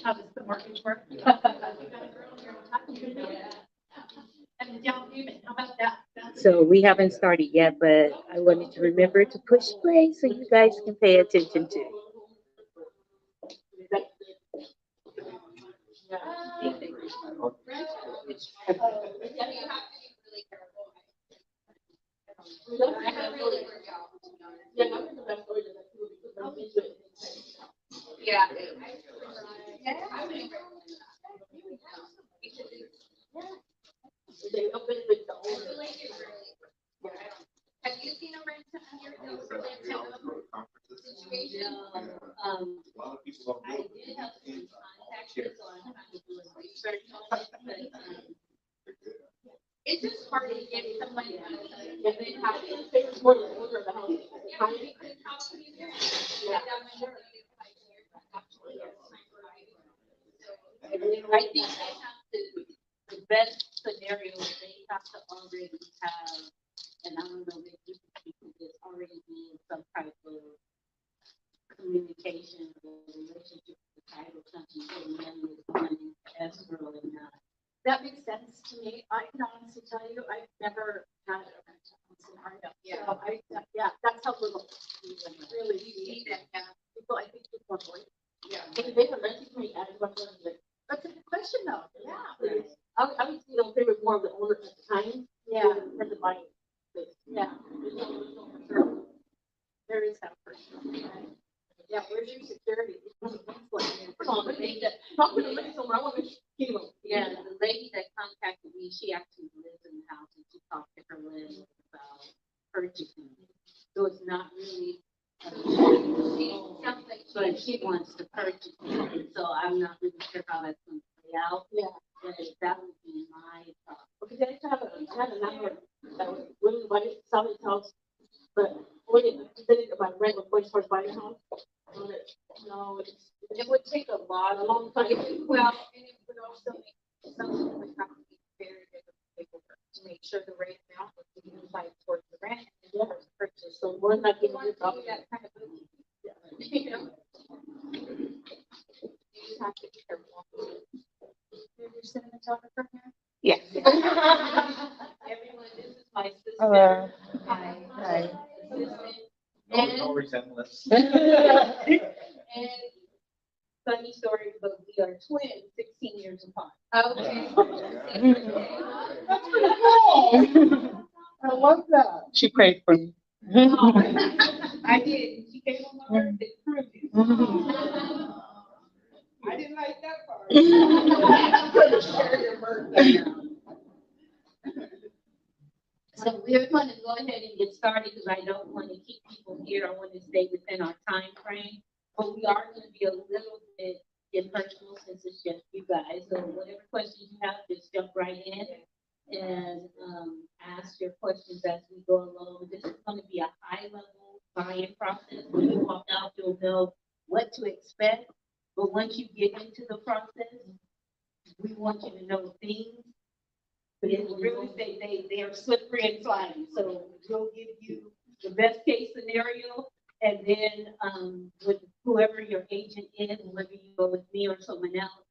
How does the mortgage work? And the down payment, how about that? So we haven't started yet, but I wanted to remember to push play so you guys can pay attention to. Yeah. Have you seen a rent situation? A lot of people I don't did have some contacts, so I'm kind of doing research on it, but it's just hard to get somebody to how to It's more the order of the house. I think they have to, the best scenario is they have to already have, and I don't know, maybe there's already been some type of communication or relationship with the title company, so the money is going into escrow and not. That makes sense to me. I can honestly tell you, I've never had a rental scenario. Yeah. So that's how little we really You see see that, people. I think people avoid it. yeah. If they have rented me, I was like, That's a good question though. Yeah. I would see them favor more of the owner at the time. Yeah. Than the buying. Yeah. There is that person. Yeah. Where's your security? Come on, let me get, if I'm gonna rent somewhere, I want to keep them. Yeah, the lady that contacted me, she actually lives in the house and she talked to her landlord about purchasing it. So it's not really, but she wants to purchase it. So I'm not really sure how that's going to play out. Yeah. But that would be my thought. Because I used to have a number that was willing to buy it, sell his house, but when it, then it, about rent before he starts buying a house. No, It would take a long time. Well, and it would also make something that would have to be very different paperwork to make sure the right amount was being applied towards the rent and towards the purchase. so we're not You getting want this to off. do that kind of thing. You know? You just have to be careful. You're your cinematographer here. Yes. Everyone, this is my sister. Hello. My Hi. assistant. No resemblance. And funny story, but we are twins, 16 years apart. Okay. That's pretty cool. I love that. She prayed for me. I did. She came on my birthday, proved it. I didn't like that part. Share your birthday. So we're going to go ahead and get started because I don't want to keep people here. I want to stay within our time frame. But we are going to be a little bit impersonal since it's just you guys. So whatever questions you have, just jump right in and ask your questions as we go along. This is going to be a high-level buy-in process. When you walk out, you'll know what to expect. But once you get into the process, we want you to know things. But it's really they are slippery and slimy. So we'll give you the best case scenario, and then with whoever your agent is, whether you go with me or someone else,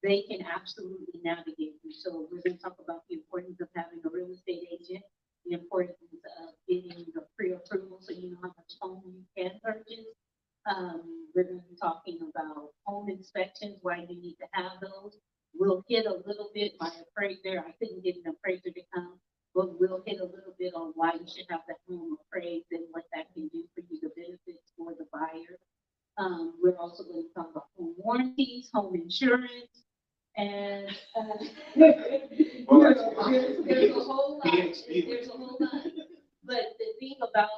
they can absolutely navigate you. So we're going to talk about the importance of having a real estate agent, the importance of getting the pre-approval so you know how much home you can purchase. We're going to be talking about home inspections, why you need to have those. We'll hit a little bit, my appraiser, I couldn't get an appraiser to come, but we'll hit a little bit on why you should have the home appraised and what that can do for you, the benefits for the buyer. We're also going to talk about home warranties, home insurance, and there's a whole lot. There's a whole lot. But the thing about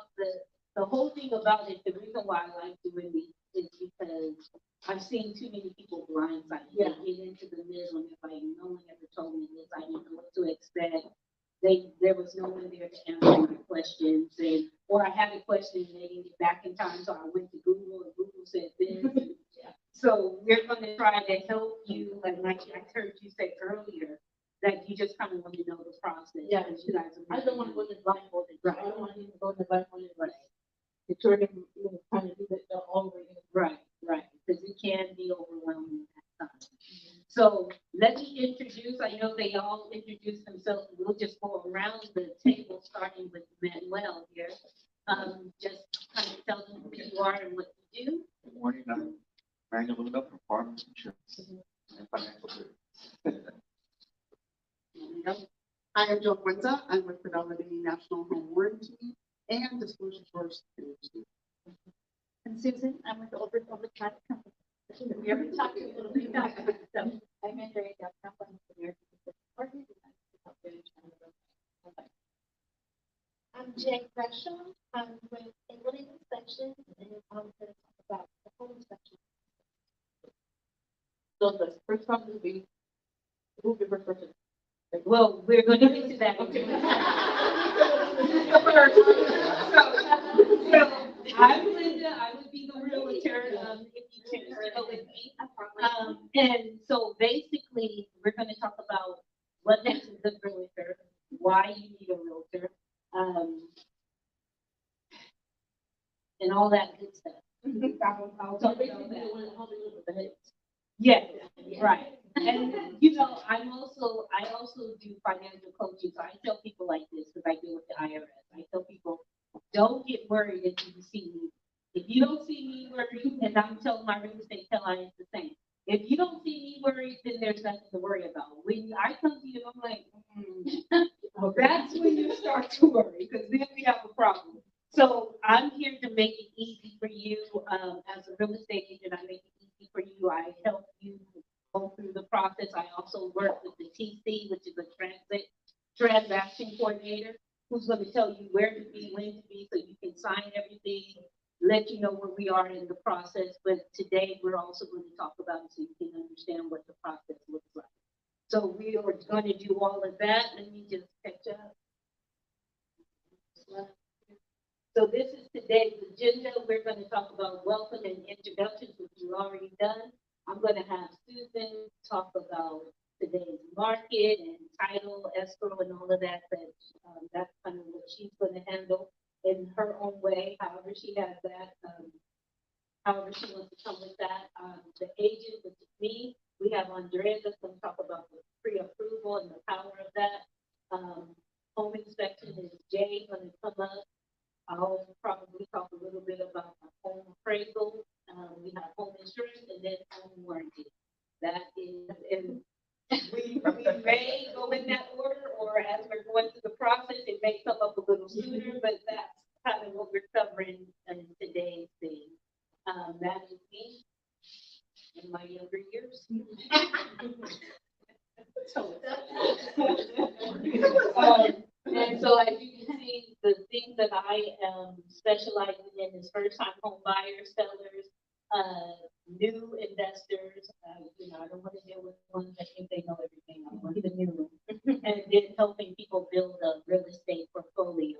the whole thing about it, the reason why I like doing these is because I've seen too many people blindsided. They get into the middle and they're like, no one ever told me this. I didn't know what to expect. There was no one there to answer my questions, or I had a question and they didn't get back in time, so I went to Google and Google said this. So we're going to try to help you, and like I heard you say earlier, that you just kind of want to know the process. Yeah. You guys are I don't want to go in the blindfolded. Right. I don't want to even go in the blindfolded. Right. The tour can kind of do that all the way in. right, because it can be overwhelming. time. So let me introduce, I know they all introduced themselves. We'll just go around the table, starting with Manuel here. Just kind of tell them who you are and what you do. Good morning, I'm Manuel Luna from Farmers Insurance and Financial Services. I am Joe Fuenza. I'm with Fidelity National Home Warranty and Disclosure Source. And Susan, I'm with the Old Republic Private Company. We already talked a little bit about that. So I'm Andrea Delcampo, I'm with the American Pacific Partners, and I'm with the Health Care. I'm Jay Gresham. I'm with England Inspections, and I'm going to talk about the home inspection. So the first one will be, who's the first person? Well, we're going to get to that. So I'm Linda. I would be the realtor if you choose to go with me. And so basically, we're going to talk about what makes a good realtor, why you need a realtor, and all that good stuff. I'll talk about that. Yes, right. And you know, I also do financial coaching. So I tell people like this because I deal with the IRS. I tell people, don't get worried if you see me. If you don't see me worried, and I'm telling my real estate clients the same. If you don't see me worried, then there's nothing to worry about. When I come to you, I'm like, well, that's when you start to worry because then we have a problem. So I'm here to make it easy for you as a real estate agent. I make it easy for you. I help you go through the process. I also work with the TC, which is a transaction coordinator, who's going to tell you where to be, when to be, so you can sign everything, let you know where we are in the process. But today we're also going to talk about it so you can understand what the process looks like. So we are going to do all of that. Let me just catch up. So this is today's agenda. We're going to talk about welcome and introductions, which we've already done. I'm going to have Susan talk about today's market and title, escrow, and all of that. That's kind of what she's going to handle in her own way, however she has that, however she wants to come with that. The agent, which is me, we have Andrea that's going to talk about the pre-approval and the power of that. Home inspection is Jay going to come up. I'll probably talk a little bit about the home appraisal. We have home insurance and then home warranty. That is, and we may go in that order, or as we're going through the process, it may come up a little sooner, but that's kind of what we're covering in today's thing. That is me in my younger years. And so as you can see, the thing that I am specializing in is first-time home buyers, sellers, new investors. You know, I don't want to deal with ones that think they know everything. I want the new ones. And then helping people build a real estate portfolio.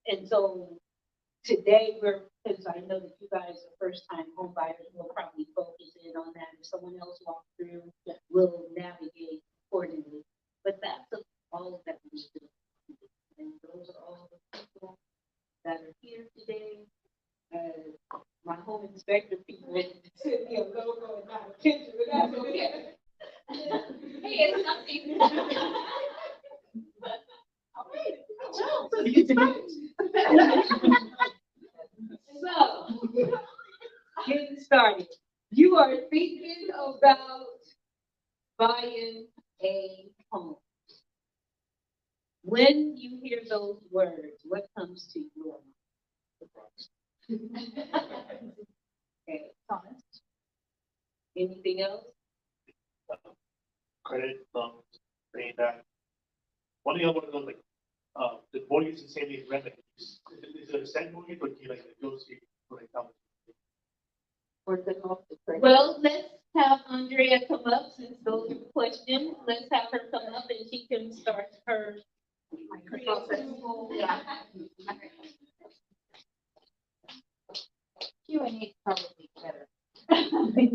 And so today because I know that you guys are first-time home buyers, we'll probably focus in on that. If someone else walks through, we'll navigate accordingly. But that's all that we do. And those are all the people that are here today. My home inspector people sent me a logo and not a picture, but that's okay. Hey, it's nothing. So, getting started. You are thinking about buying a home. When you hear those words, what comes to your mind? Okay, Thomas. Anything else? Credit, paying back. One thing I want to know, like, the mortgage is the same as rent. Like, is it a set mortgage or do you like negotiate for like how much? Or the off the credit. Well, let's have Andrea come up since those are questions. Let's have her come up and she can start her process. Yeah. Q&A is probably better. Okay.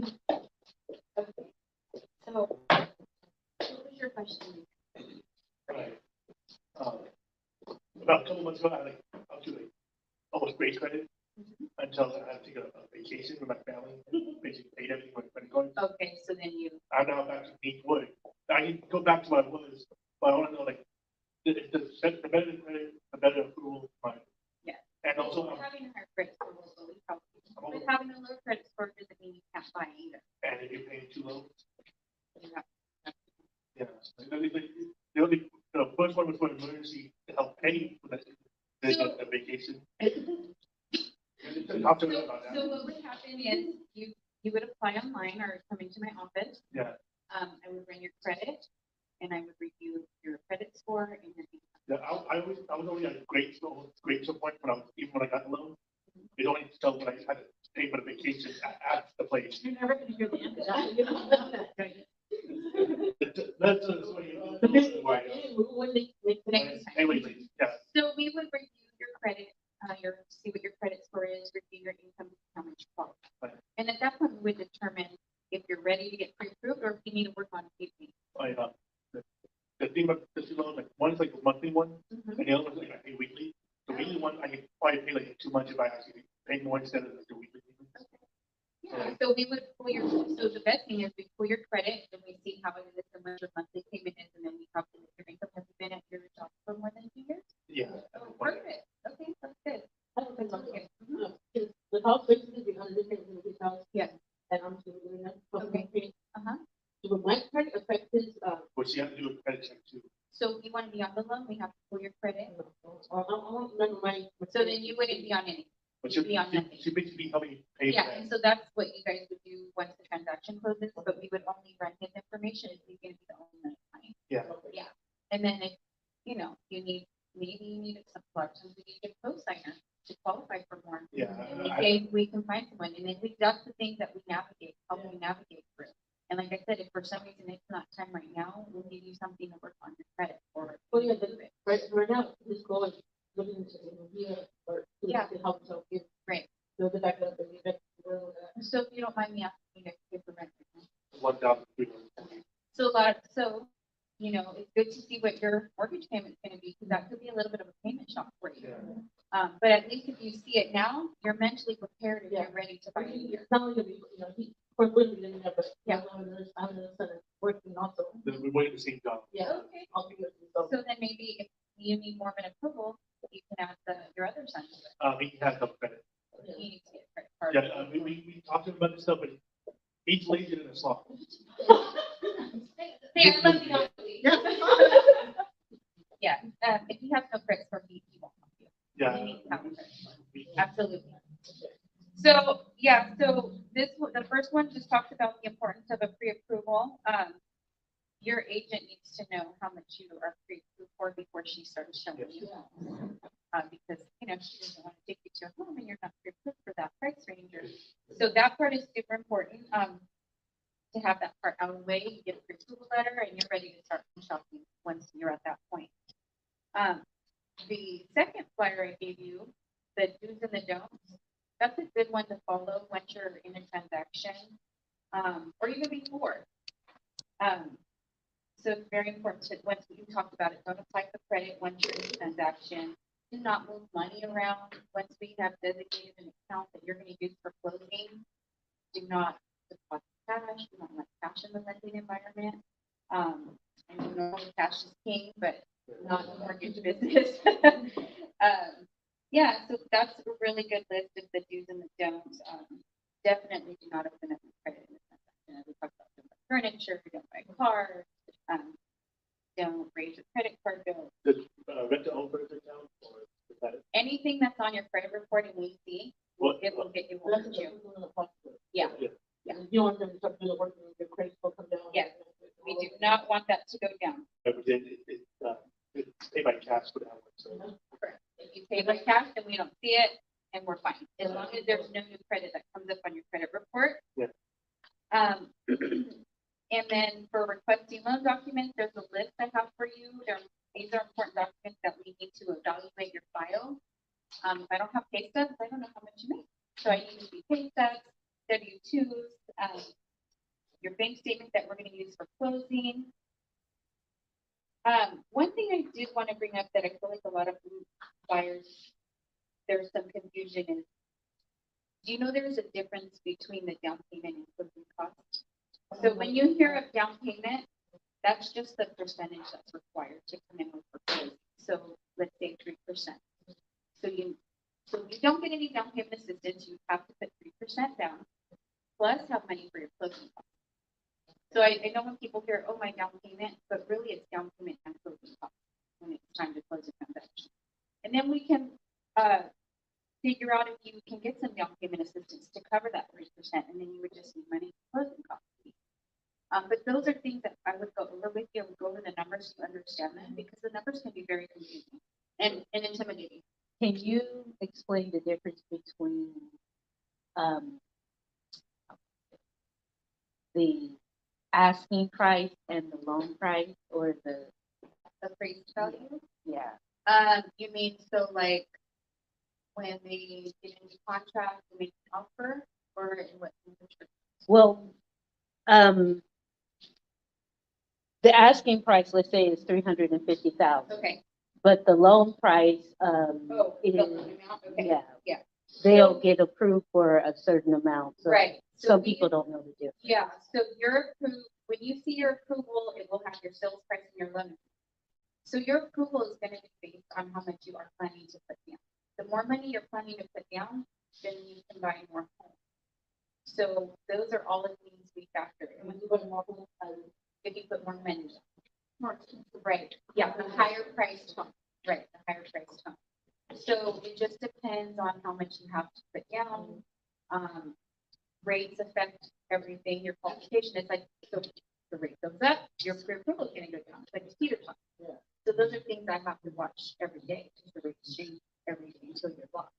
So, what was your question? Right. About a couple months ago, I was doing almost great credit until I had to take a vacation with my family, basically paid everything with credit going, Okay, so then you, I'm now back to being wood. I can go back to what I was, but I wanna know like, the better the credit, the better approval, fine. Yeah. And also, with having a higher credit score, will really help you. With having a low credit score doesn't mean you can't buy either. and if you're paying too low, Yeah. yeah. The only, the first one was for emergency to help pay for the vacation. Talk to me about So that. what would happen is you would apply online or come into my office. Yeah, I would run your credit and I would review your credit score and your income. yeah, I was only at a great school point when I was, even when I got the loan. It only still when I had to pay for the vacation at the place. You're never gonna hear the end of that. You don't know that, right? That's why. When they make the Next time. Anyway, yeah, So we would review your credit, see what your credit score is, review your income, how much you qualify. Right. And at that point, we would determine if you're ready to get pre-approved or if you need to work on it. the thing about the two loans, like one's like a monthly one, Mhm. and the other one's like I pay weekly. The weekly one, I can probably pay like too much if I actually pay more instead of like the weekly. Yeah, so we would pull your, so the best thing is we pull your credit and we see how it is, how much your monthly payment is, and then we calculate your income. Have you been at your job for more than 2 years? Yeah. Oh, perfect. Okay, that's good. Okay. Okay. The house basically be under the house. Yeah. And I'm doing that. Okay. Uh-huh. So my credit affects his, Which you have to do a credit check too. So if you want to be on the loan, we have to pull your credit. I don't remember my. So then you wouldn't be on any. But you Be on nothing. basically help me pay for Yeah, that. and so that's what you guys would do once the transaction closes, but we would only run his information if he's gonna be the owner of the money. Yeah. Yeah, and then if, you need, maybe you need some collections, we need a co-signer to qualify for more. Yeah, And we say we can find someone, and then that's the things that we navigate, how we navigate through. And like I said, if for some reason it's not time right now, we'll give you something to work on your credit or. Oh, yeah, right now, just go and look into here or. Yeah. To help yourself get. Right. So the back up and you bet. So if you don't mind me asking, you guys pay for rent right now. 1,300. So it's good to see what your mortgage payment's gonna be, because that could be a little bit of a payment shock for you. Yeah. But at least if you see it now, you're mentally prepared and Yeah. you're ready to buy a year. It's not only gonna be, he, of course, we're living there, but. Yeah. I'm gonna start working also. Then we wait the same job. Yeah. Okay. I'll be with you, so. So then maybe if you need more of an approval, you can add your other son. to He has no credit. it. He needs to get credit card. Yeah, we talked to him about this stuff, but he's lazy in the slot. Hey, I love the honesty. Yeah, if you have no credit score, he won't help you. Yeah. You need to have a credit score. Absolutely. So, yeah, so the first one just talks about the importance of a pre-approval. Your agent needs to know how much you are pre-approved for before she starts showing you. Because, she doesn't want to take you to a home and you're not pre-approved for that price range. So that part is super important, to have that part out of the way. You get a pre-approval letter and you're ready to start shopping once you're at that point. The second flyer I gave you, the do's and the don'ts, that's a good one to follow once you're in a transaction, or even before. So it's very important to, once you talked about it, don't apply for credit once you're in a transaction. Do not move money around. Once we have designated an account that you're going to use for closing, do not deposit cash. Do not let cash in the lending environment. And you know cash is king, but not a mortgage business. Yeah, so that's a really good list of the do's and the don'ts. Definitely do not open up your credit in the transaction. As we talked about, don't buy furniture, don't buy cars, don't raise your credit card bill. The rent to own furniture account or is that? Anything that's on your credit report and we see, it will get you That's overdue. the. Yeah. Yeah. You don't want them to start doing the work, and your credit will come down. Yes. We do not want that to go down. It's paid by cash for that one, so. Correct. If you pay by cash, then we don't see it and we're fine. As long as there's no new credit that comes up on your credit report. Yeah. And then for requesting loan documents, there's a list I have for you. These are important documents that we need to evaluate your file. If I don't have pay stubs, I don't know how much you make. So I need to see pay stubs, W-2s, your bank statement that we're going to use for closing. One thing I did want to bring up that I feel like a lot of buyers, there's some confusion is do you know there's a difference between the down payment and closing costs? So when you hear of down payment, that's just the percentage that's required to come in with proposal. So let's say 3%. So you don't get any down payment assistance, you have to put 3% down, plus have money for your closing costs. So I know when people hear, oh, my down payment, but really it's down payment and closing costs when it's time to close a transaction. And then we can figure out if you can get some down payment assistance to cover that 3%, and then you would just need money for closing costs. But those are things that I would go over with you. I would go over the numbers to understand them, because the numbers can be very confusing and intimidating. Can you explain the difference between, the asking price and the loan price, or the, Appraised value. yeah, You mean, so like when they get into contract, they make an offer, or in what? well, the asking price, let's say, is 350,000, Okay. but the loan price, Oh, is, the amount, okay. yeah. Yeah. They'll get approved for a certain amount, so Right. So some we- people don't know the difference. Yeah, so your approved, when you see your approval, it will have your sales price and your loan. So your approval is gonna be based on how much you are planning to put down. The more money you're planning to put down, then you can buy more homes. So those are all the things we factor in. When you go to more homes, if you put more money down. More expensive. Right, yeah, the higher priced home, right, the higher priced home. So it just depends on how much you have to put down. Rates affect everything, your qualification, it's like, so the rate goes up, your approval is gonna go down, it's like a teeter totter. Yeah. So those are things I have to watch every day, because the rates change every day until you're locked.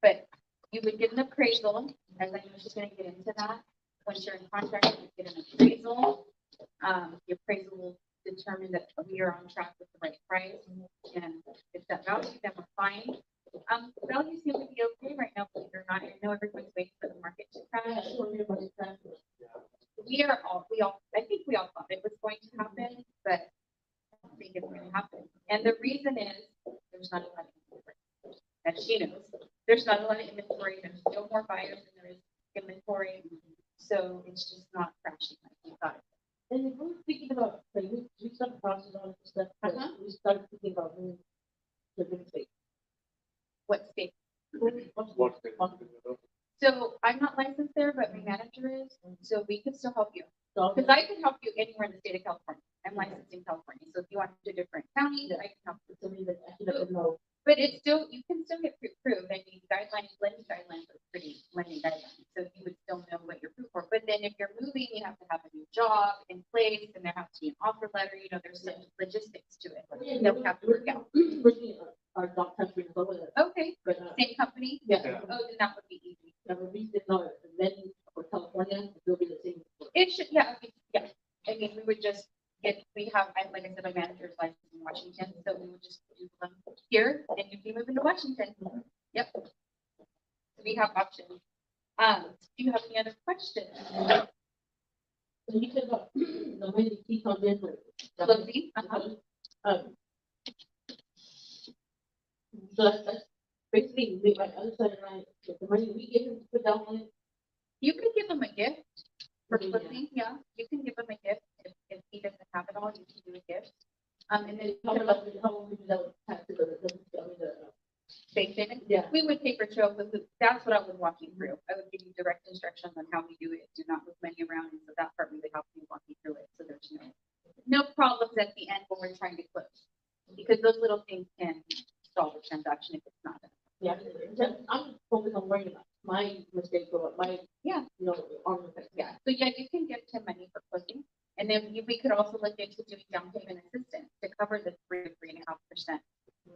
But you would get an appraisal, as I know she's gonna get into that. Once you're in contract, you get an appraisal. The appraisal will determine that we are on track with the right price, and if that value, then we're fine. Values seem to be okay right now, believe it or not. I know everyone's waiting for the market to crash. I think we all thought it was going to happen, but I don't think it's going to happen. And the reason is there's not a lot of inventory. As she knows, there's not a lot of inventory. There's no more buyers than there is inventory. So it's just not crashing like we thought. And if we're thinking about, like, we started process on this stuff, but Uh-huh. we started thinking about moving to real estate. What state? What's the- So I'm not licensed there, but my manager is. So we could still help you. So, Because I can help you anywhere in the state of California. I'm licensed in California. So if you want to do different counties, I can help you. so we like, actually don't know. But it's still, you can still get pre-approved. I mean, lending guidelines are pretty lending guidelines. So you would still know what you're approved for. But then if you're moving, you have to have a new job in place, and there has to be an offer letter. You know, there's some logistics to it that we have to work out. We're seeing our dog country and over there, Okay, but, same company? yeah, Oh, then that would be easy. but we didn't know, then for California, it will be the same. It should, yeah, okay, yeah. I mean, we would just like I said, my manager's licensed in Washington, so we would just do them here, and you'd be moving to Washington. Yep. So we have options. Do you have any other questions? So you said about the way the key comes in. Closing? Uh-huh. So that's basically, we, like, other side, right, if the money we give him to put down on it. You could give them a gift for Yeah. closing, yeah. You can give them a gift if he doesn't have it all. You can do a gift. And then How would we do that with taxes or the, bank statement. yeah. We would paper trail. That's what I would walk you through. I would give you direct instructions on how we do it. Do not move money around. And so that part we would help you walk you through it. So there's no problems at the end when we're trying to close, because those little things can stall the transaction if it's not done. Yeah, I'm focused on worrying about my mistake or my, Yeah. you know, arm effect. Yeah, so yeah, you can give him money for closing. And then we could also look into doing down payment assistance to cover the 3.5%.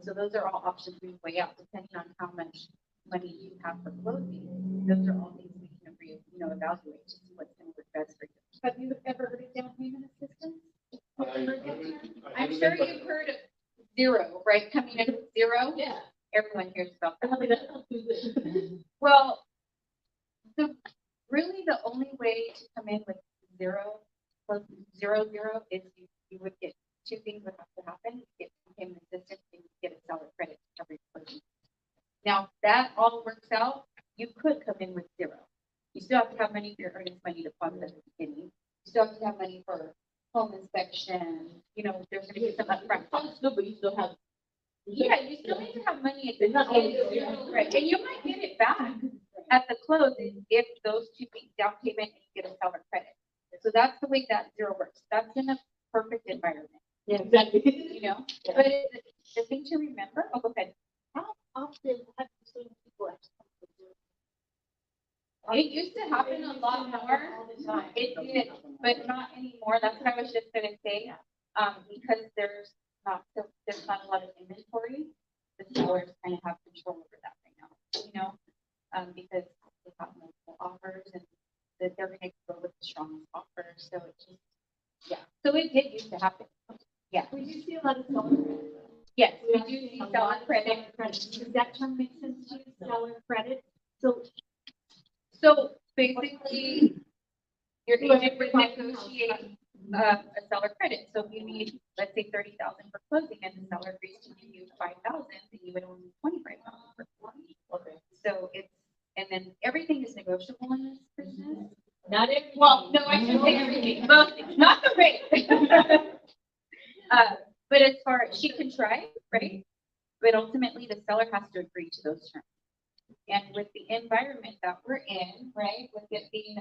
So those are all options we weigh out depending on how much money you have for closing. Those are all things we can evaluate to see what's going to work best for you. Have you ever heard of down payment assistance? I'm sure you've heard of zero, right? Coming in with zero. Yeah. Everyone hears about I that. mean, that's not too good. Well, really the only way to come in with zero, plus zero, is you would get two things would have to happen. You get payment assistance and you get a seller credit to cover your closing. Now, if that all works out, have money for your earnest money deposit at the beginning. You still have to have money for home inspection, you know, there's gonna be some upfront. It's good, but you still have. Yeah, you still need to have money at the It's not beginning, right, and you might get it back at the close if those 2 weeks down payment and you get a seller credit. So that's the way that zero works. That's in a perfect environment, Yeah, exactly. you know? But the thing to remember, oh, go ahead. How often have you seen people actually come to do? It used to happen a lot more. It did, but not anymore. That's what I was just gonna say. Because there's not a lot of inventory, the sellers kind of have control over that right now, you know? Because they have multiple offers and that they're gonna go with the strongest offer, so it just, yeah. So it did used to happen. Yeah, We do see a lot of seller credit. yes, we do see seller credit. Does that term make sense to you, seller credit? So So basically, your agent would negotiate a seller credit. So if you need, let's say, 30,000 for closing and the seller agrees to give you 5,000, then you would only need 25,000 for closing. Okay. So it's, and then everything is negotiable in this business. Not every. Well, no, I shouldn't say everything, most things, not the rate. But as far as, she can try, right? But ultimately, the seller has to agree to those terms. And with the environment that we're in, right, with it being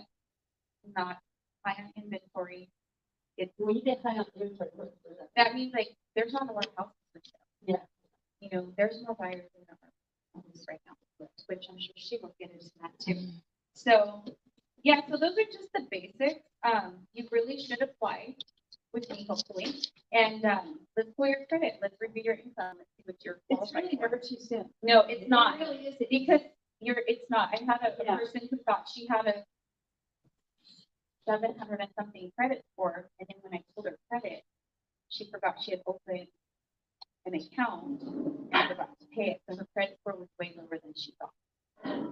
not high on inventory, it's, When you get high on inventory, that means like, there's not a lot of houses for sale. Yeah. You know, there's no buyers in our homes right now, which I'm sure she will get into that too. So, yeah, so those are just the basics. You really should apply with me, hopefully. And, let's pull your credit, let's review your income, let's see what you're It's qualified really for. never too soon. No, it's not, it really is. because it's not. I had a Yeah. person who thought she had a 700 and something credit score, and then when I told her credit, she forgot she had opened an account and forgot to pay it, so her credit score was way lower than she thought.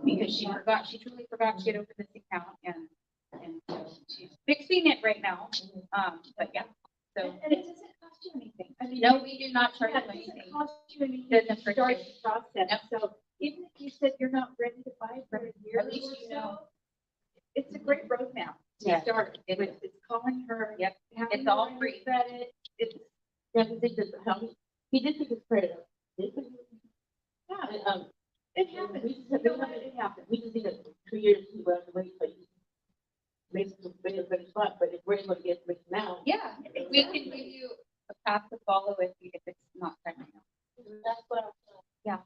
Because she truly forgot she had opened this account, and so she's fixing it right now. But yeah, so. And it doesn't cost you anything. I mean. No, we do not charge Yeah, you it anything. doesn't cost you anything. Doesn't to hurt start you. the process. So even if you said you're not ready to buy for a year At least or you so, know. It's a great roadmap to Yeah. start. It is. It's calling her. Yep. having It's all her free. Credit. It's, yeah, he did this, he did take his credit up. yeah, And, it happens. we You just, know what? It happens. we just need 2 years to go out and wait, but basically, better spot, but if we're able to get it now. Yeah, we can give you a path to follow if it's not time right now. that's what I'm.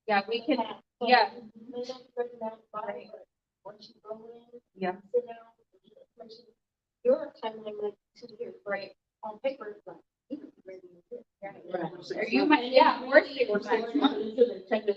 Yeah, we can, So yeah. you may not be ready now to buy, but once you go in. Yeah. Sit down, your timeline like 2 years, Right. on paper, it's like, you could be ready in a year. Right. Or you might, yeah, or 6 Or 6 months until the check is,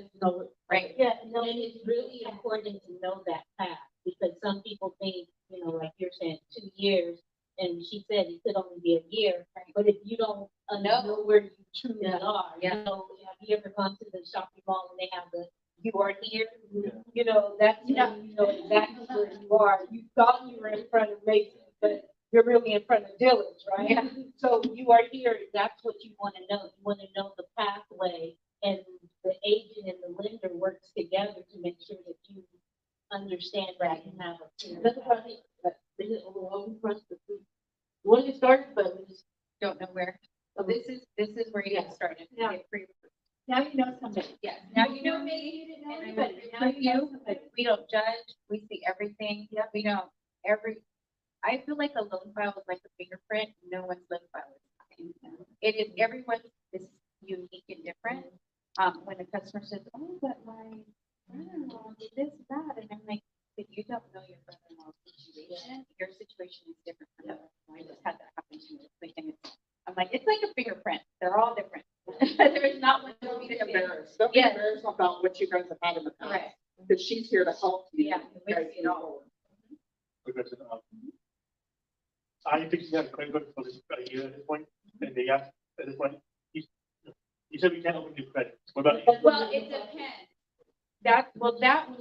Right. Yeah, and it's really important to know that path, because some people think, you know, like you're saying, 2 years, and she said it could only be a year, but if you don't know where you truly are, you Yeah. know, have you ever gone to the shopping mall and they have the, you are here? Yeah. You know, that's, you know exactly where you are, you thought you were in front of Macy's, but you're really in front of Dillard's, right? Yeah. So you are here, that's what you wanna know, you wanna know the pathway, and the agent and the lender works together to make sure that you understand that and have a. that's what I think, that this is overwhelming for us to see. We want to get started, but we just, Don't know where. So this is where you get started. You Yeah. get pre-approved. Now you know something. Yes, now you know me, You didn't know and I anybody. will Now you know you, somebody. we don't judge, we see everything. Yeah. We don't, I feel like a loan file is like a fingerprint, no one's loan file is the same. It is, everyone's is unique and different. When a customer says, oh, but my brother-in-law did this, that, and I'm like, but you don't know your brother-in-law's situation, your situation is different from others. I just had that happen to me this week, and I'm like, it's like a fingerprint, they're all different. There's not one to Don't be be the same. embarrassed. Don't be Yes. embarrassed about what you guys have had in the past. Correct. Because she's here to help you. Yeah, we guys see it move all. forward. Because, I think you have a credit card for this a year at this point, and they asked at this point, you said we can't open new credit. What about you? Well, it depends. When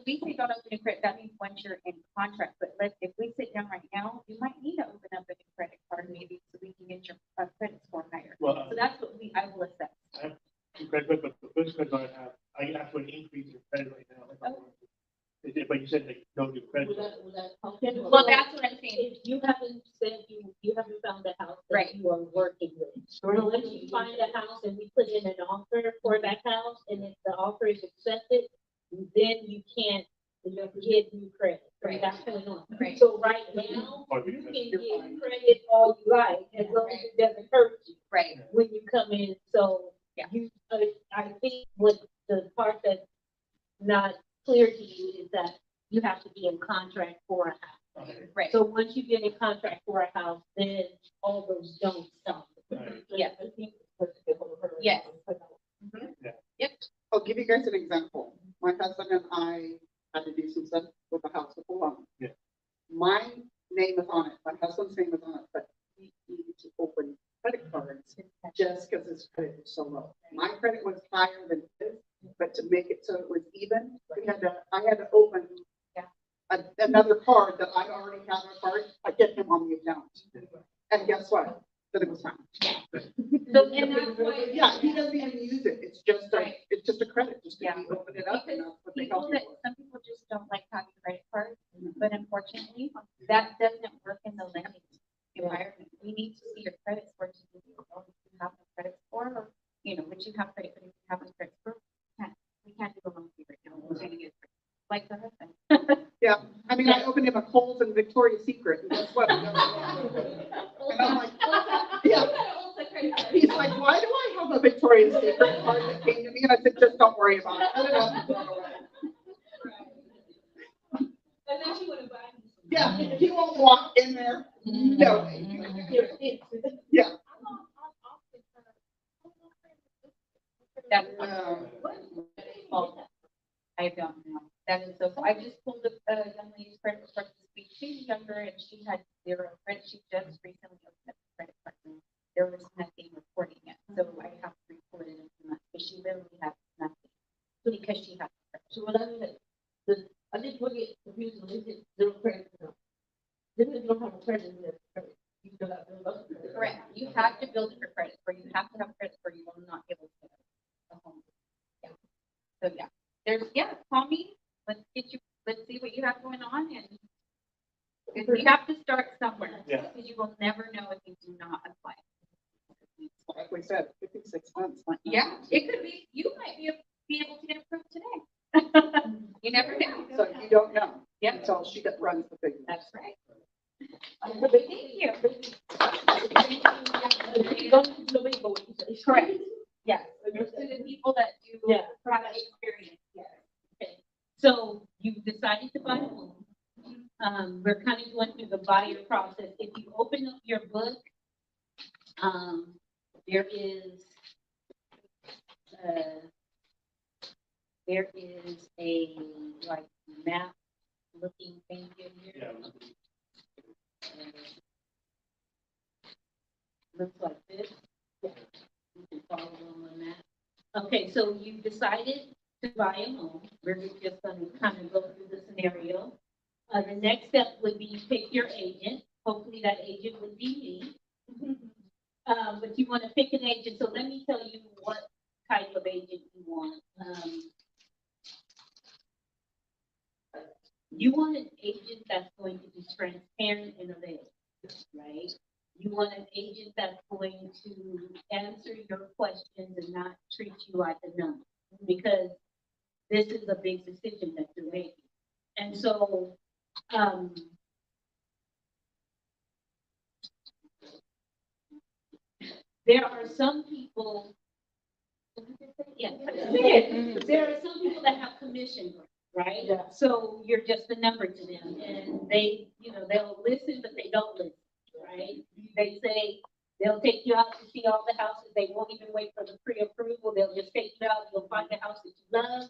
we say don't open a credit, that means once you're in contract, but if we sit down right now, you might need to open up a new credit card maybe so we can get your credit score higher. Well, So that's what I will assess. I have two credit cards, but the first credit card I have, I asked for an increase in credit right now. But you said like, don't do credit. Will that help you? Well, that's what I'm saying. If you haven't said you haven't found a house that Right. you are working with. Once you find a house and we put in an offer for that house, and if the offer is accepted, then you can't get new credit from Right. that point on. Right. So right now, Or you because- can get credit all you like, as long as it doesn't hurt you Right. when you come in. So Yeah. I think what the part that's not clear to you is that you have to be in contract for a house. Okay. Right. So once you get in contract for a house, then all those don't stop. Right. Yeah. Yes. Yep. I'll give you guys an example. My husband and I had to do some stuff with the house with the loan. Yeah. My name is on it, my husband's name is on it, but he needed to open credit cards just because his credit was so low. My credit was higher than his, but to make it so it was even, I had to open another card that I already have a card, I get him on the account. And guess what? That it was fine. So, and that's why. Yeah, he doesn't even use it. Right. It's just a credit, just to Yeah. be open it up and Because that's what they help people you that, with. some people just don't like having credit cards, but unfortunately, that doesn't work in the lending environment. We need to see your credit score to give you a loan. If you have a credit score, or, but you have credit, but if you have a credit score, we can't do a loan for you right now. We're trying to get like the husband. Yeah, I mean, I opened him a Kohl's and Victoria's Secret, and guess what? And I'm like, yeah. He's like, why do I have a Victoria's Secret card that came to me? And I said, just don't worry about it. Put it up and throw it away. And then you want to buy. Yeah, he won't walk in there. No. Yeah. That's Um, I don't know. That is so, I just pulled a young lady's credit card this week. She's younger and she had 0 credit. She just recently opened up a credit card. And there was nothing reporting it. So I have to report it into that. But she literally has nothing because she has credit. So what I mean, I just want to get confused when they zero credit. Then you don't have a credit in there. You still have to build up credit. Correct. You have to build your credit score. You have to have credit score. You will not be able to get a home. Yeah. So call me. Let's see what you have going on, and you have to start somewhere. Yeah. Because you will never know if you do not apply. Like we said, 56 months. Yeah, it could be, you might be able to get approved today. You never know. So you don't know. Yep. Until she runs the figures. That's right. Thank you. Correct. Yes, there's the people that do Yeah. product experience. Yes. Okay. So you decided to buy a home. We're kind of going through the buyer process. If you open up your book, there is a like map looking thing in here. Yeah. Looks like this. Yeah. You can follow along on that. Okay, so you decided to buy a home. We're just gonna kind of go through the scenario. The next step would be you pick your agent. Hopefully that agent would be me. But you want to pick an agent. So let me tell you what type of agent you want. You want an agent that's going to be transparent and available, right? You want an agent that's going to answer your questions and not treat you like a number, because this is a big decision that you're making. And so, there are some people, yeah, there are some people that have commission, right? Yeah. So you're just a number to them, and they, they'll listen, but they don't listen, right? They say they'll take you out to see all the houses. They won't even wait for the pre-approval. They'll just take you out. You'll find a house that you love,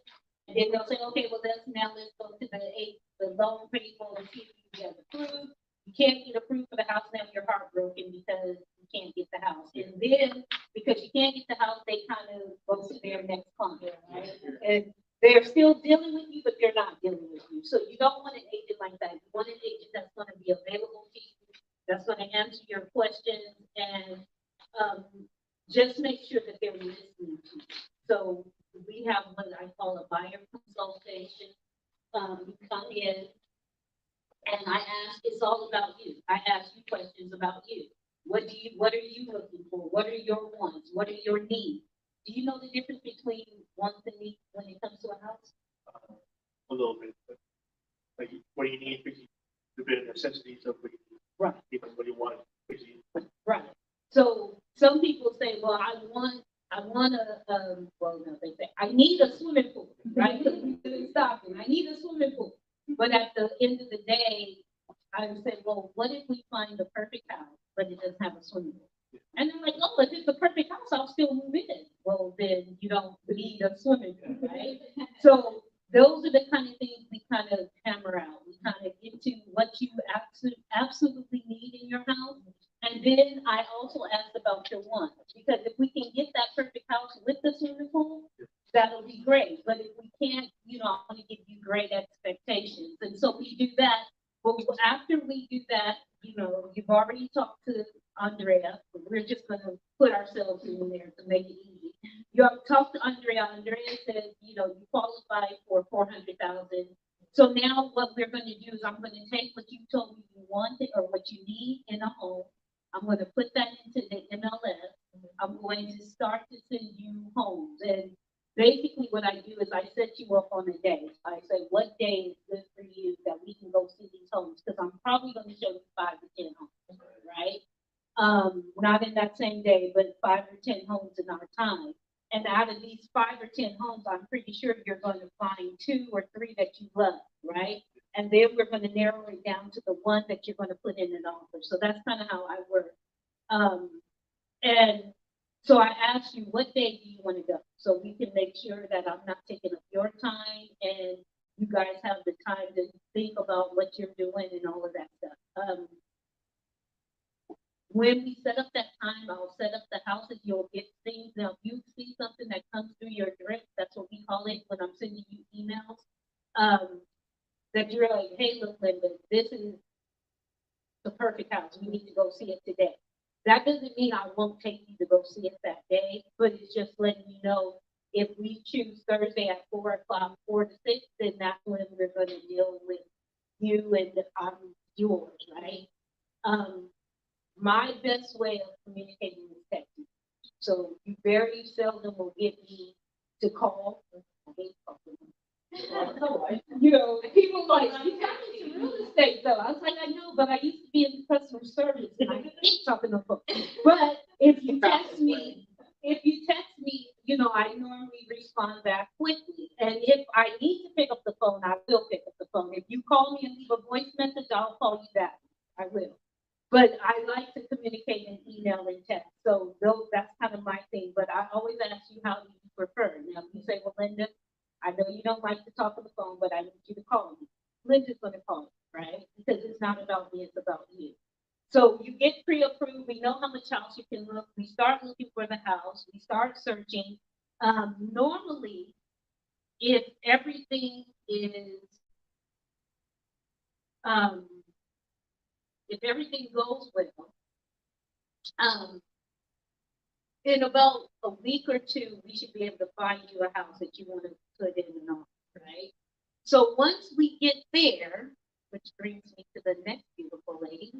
and then they'll say, okay, well, let's go to the loan people and see if you get approved. You can't get approved for the house, now you're heartbroken because you can't get the house. And then, because you can't get the house, they kind of go to their next client, right? And they're still dealing with you, but they're not dealing with you. So you don't want an agent like that. You want an agent that's going to be available to you, that's going to answer your questions, and just make sure that they're listening to you. So we have what I call a buyer consultation. You come in, I ask, it's all about you. I ask you questions about you. What are you looking for? What are your wants? What are your needs? Do you know the difference between wants and needs when it comes to a house? A little bit, but like what you need, the bit of necessities of what you need, Right. even what you want, what you Right. So some people say, well, I want well, no, they say, I need a swimming pool, right? Because we do stocking. I need a swimming pool. But at the end of the day, I would say, well, what if we find the perfect house, but it doesn't have a swimming pool? And they're like, oh, if it's the perfect house, I'll still move in. Well, then you don't need a swimming pool, right? So those are the kind of things we kind of hammer out. We kind of get to what you absolutely need in your house. And then I also asked about your wants, because if we can get that perfect house with the swimming pool, that'll be great. But if we can't, I want to give you great expectations. And so we do that. But after we do that, you've already talked to Andrea. We're just going to put ourselves in there to make it easy. You have talked to Andrea. Andrea says, you qualify for 400,000. So now what we're going to do is I'm going to take what you told me you wanted or what you need in a home. I'm going to put that into the MLS. I'm going to start to send you homes. And basically what I do is I set you up on a day. I say, what day is good for you that we can go see these homes? Because I'm probably going to show you 5 to 10 homes, right? Not in that same day, but 5 or 10 homes in our time. And out of these 5 or 10 homes, I'm pretty sure you're going to find 2 or 3 that you love, right? And then we're going to narrow it down to the one that you're going to put in an offer. So that's kind of how I work. And so I asked you, what day do you want to go? So we can make sure that I'm not taking up your time and you guys have the time to think about what you're doing and all of that stuff. When we set up that time, I'll set up the houses, you'll get things. Now, if you see something that comes through your drip, that's what we call it when I'm sending you emails, that you're like, hey, look, Linda, this is the perfect house. We need to go see it today. That doesn't mean I won't take you to go see it that day, but it's just letting you know if we choose Thursday at 4 o'clock, 4 to 6, then that's when we're going to deal with you and yours, right? My best way of communicating is texting. So you very seldom will get me to call. I hate talking. People like, you got into real estate though. I was like, I know, but I used to be in customer service and I hate talking on phone. But if you text me, I normally respond back quickly. And if I need to pick up the phone, I will pick up the phone. If you call me and leave a voice message, I'll call you back. I will. But I like to communicate in email and text. So that's kind of my thing. But I always ask you, how do you prefer? Now, if you say, well, Linda, I know you don't like to talk on the phone, but I need you to call me. Linda's going to call you, right? Because it's not about me, it's about you. So you get pre-approved. We know how much house you can look. We start looking for the house. We start searching. Normally, if everything is, if everything goes well, in about a week or 2, we should be able to find you a house that you want to put in an offer, right? So once we get there, which brings me to the next beautiful lady.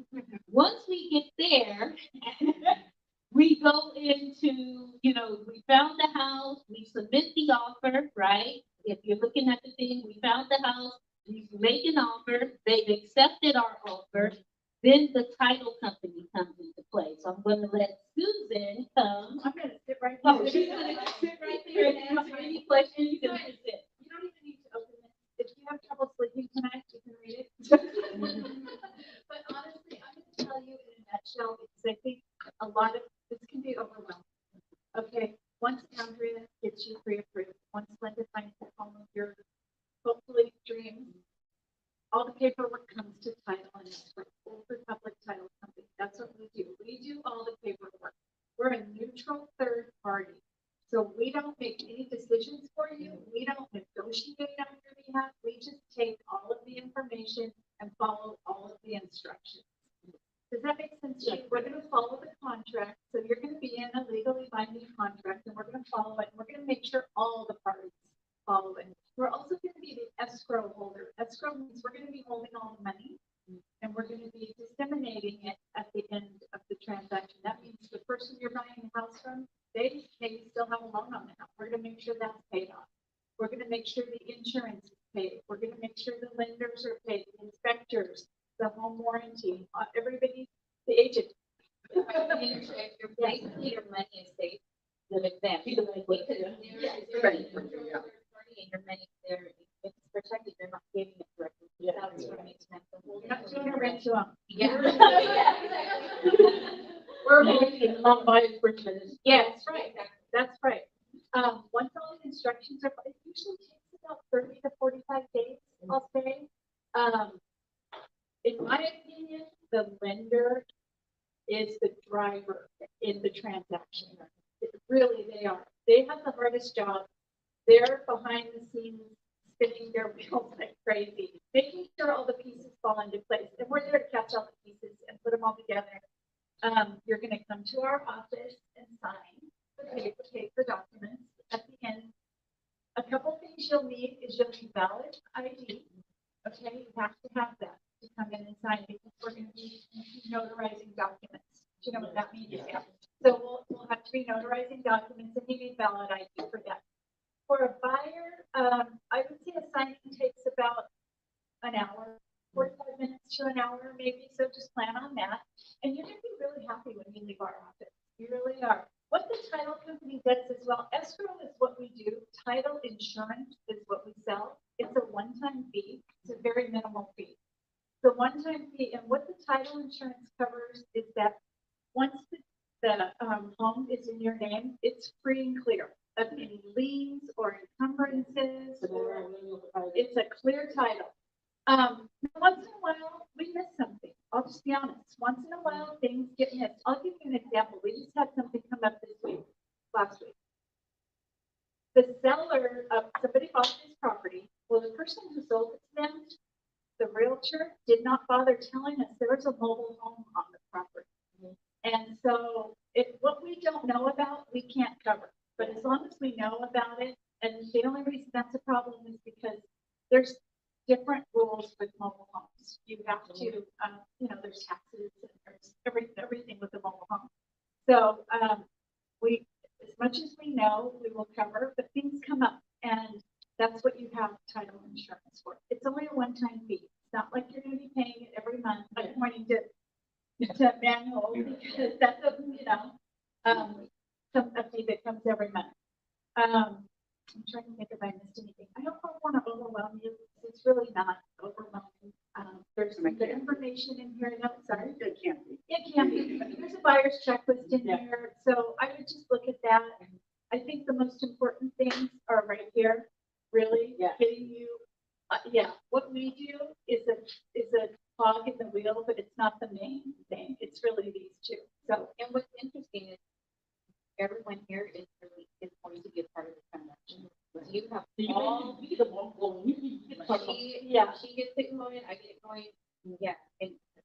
Once we get there, we go into, we found the house, we submit the offer, right? If you're looking at the thing, we found the house, we make an offer, they've accepted our offer, then the title company comes into play. So I'm going to let Susan come. I'm gonna sit right Oh, here. she's going to sit right there and answer any questions. You don't even need to open it. If you have trouble sleeping tonight, you can read it. But honestly, I'm gonna tell you in a nutshell, because I think a lot of this can be overwhelming. Okay, once Andrea gets you pre-approved, once Linda finds the home of your hopefully dreams, all the paperwork comes to title and it's for public title company. That's what we do. We do all the paperwork. We're a neutral third party. So we don't make any decisions for you. We don't negotiate on your behalf. We just take all of the information and follow all of the instructions. Does that make sense to you? We're going to follow the contract. So you're going to be in a legally binding contract and we're going to follow it. We're going to make sure all the parties follow it. We're also going to be the escrow holder. Escrow means we're going to be holding all the money. and we're gonna be disseminating it at the end of the transaction. That means the person you're buying the house from, they maybe still have a loan on the house. We're gonna make sure that's paid off. We're gonna make sure the insurance is paid. We're gonna make sure the lenders are paid, the inspectors, the home warranty, everybody, the agent. Basically, your money is safe. The advance. Be the right way. Because there Yeah, is you're right. a third party and your money there, it's protected, they're not giving it directly. Yeah. That's what makes sense. You're not doing a rent to them. Yeah. We're making a non-biased person. Yeah, that's right. That's right. Once all the instructions are, it usually takes about 30 to 45 days, I'll say. In my opinion, the lender is the driver in the transaction. Really, they are. They have the hardest job. They're behind the scenes spinning their wheels like crazy, making sure all the pieces fall into place. And we're there to catch all the pieces and put them all together. You're going to come to our office and sign the paper documents at the end. A couple things you'll need is you'll need valid ID. Okay, you have to have that to come in and sign because we're going to be notarizing documents. Do you know what that means? Yeah. So we'll have to be notarizing documents and you need valid ID for that. For a buyer, I would say a signing takes about an hour, 45 minutes to an hour maybe. So just plan on that. And you're going to be really happy when you leave our office. You really are. What the title company does as well, escrow is what we do. Title insurance is what we sell. It's a one-time fee. It's a very minimal fee. The one-time fee and what the title insurance covers is that once the home is in your name, it's free and clear of any liens or encumbrances. It's a clear title. Once in a while, we miss something. I'll just be honest. Once in a while, things get missed. I'll give you an example. We just had something come up last week. The seller of somebody bought this property. Well, the person who sold it to them, the realtor, did not bother telling us there was a mobile home on the property. And so if what we don't know about, we can't cover. But as long as we know about it, and the only reason that's a problem is because there's different rules with mobile homes. You have to, there's taxes and there's everything with the mobile home. So we, as much as we know, we will cover, but things come up and that's what you have title insurance for. It's only a one-time fee. It's not like you're going to be paying it every month. I'm pointing to manual because that's a, a fee that comes every month. I'm trying to think if I missed anything. I don't want to overwhelm you. It's really not overwhelming. There's some good information in here. No, sorry. It can't be. It can be. There's a buyer's checklist in here. So I would just look at that. I think the most important things are right here. Really getting you. What we do is a cog in the wheel, but it's not the main thing. It's really these two. So, And what's interesting is everyone here is going to be a part of the transaction. You have all, she gets it going, I get it going. Yeah.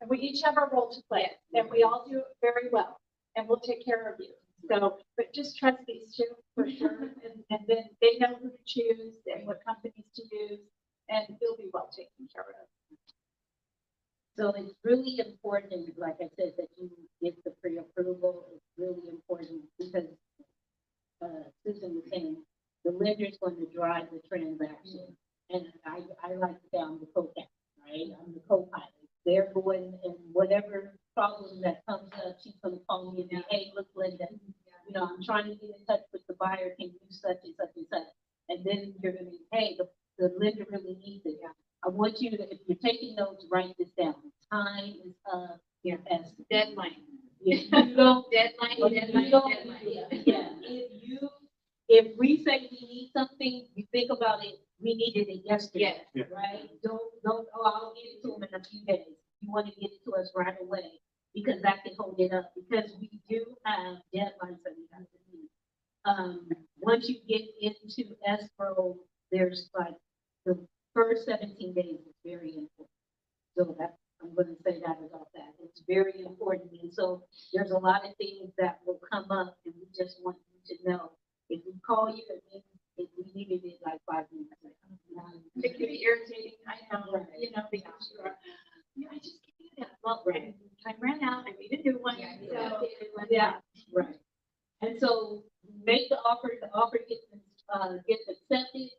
and we each have our role to play, and we all do it very well, and we'll take care of you. So, but just trust these two for sure, and then they know who to choose and what companies to use, and you'll be well taken care of. So it's really important, like I said, that you get the pre-approval. It's really important because Susan was saying, the lender's going to drive the transaction. And I like to say I'm the co-captain, right? I'm the co-pilot. They're going, and whatever problem that comes up, she's going to call me and say, hey, look, Linda, I'm trying to get in touch with the buyer. Can you such and such and such? And then you're going to be, hey, the lender really needs it. I want you to, if you're taking notes, write this down. Time is up. Your deadline. If you don't, deadline. Yeah. If we say we need something, you think about it, we needed it yesterday, right? Don't, I'll get it to them in a few days. You want to get it to us right away because that can hold it up because we do have deadlines that we have to meet. Once you get into escrow, there's like the first 17 days is very important. So that's, I'm going to say that about that. It's very important. And so there's a lot of things that will come up and we just want you to know. If we call you, it means if we needed it like 5 minutes later. It can be irritating, I know, because I just gave you Well, right. Time ran out, I made a new one. So, Yeah, right. And so make the offer gets accepted.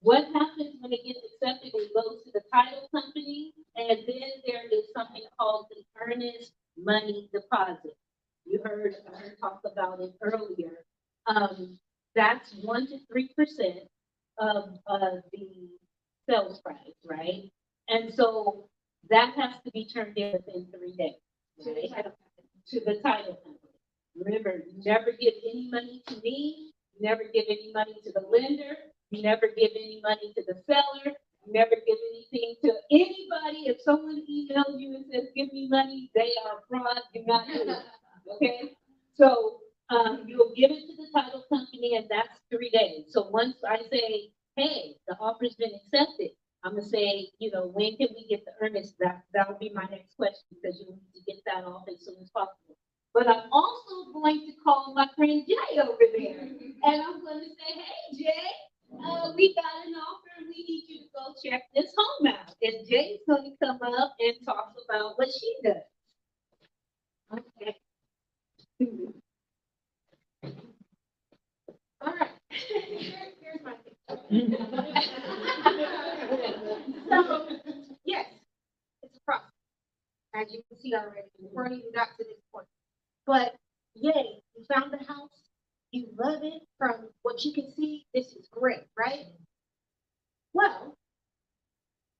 What happens when it gets accepted? It goes to the title company, and then there is something called the earnest money deposit. You heard her talk about it earlier. That's 1 to 3% of the sales price, right? And so that has to be turned in within 3 days, right? To the title company. Remember, you never give any money to me, you never give any money to the lender, you never give any money to the seller, you never give anything to anybody. If someone emails you and says, give me money, they are fraud, do not do it, okay? So, you'll give it to the title company and that's 3 days. So once I say, hey, the offer's been accepted, I'm gonna say, when can we get the earnest? That'll be my next question because you need to get that off as soon as possible. But I'm also going to call my friend Jay over there. And I'm going to say, hey, Jay, we got an offer and we need you to go check this home out. And Jay's going to come up and talk about what she does. Okay. All right. Here's my thing. So, yes, it's a process. As you can see already, before you got to this point. But yay, you found the house, you love it. From what you can see, this is great, right? Well,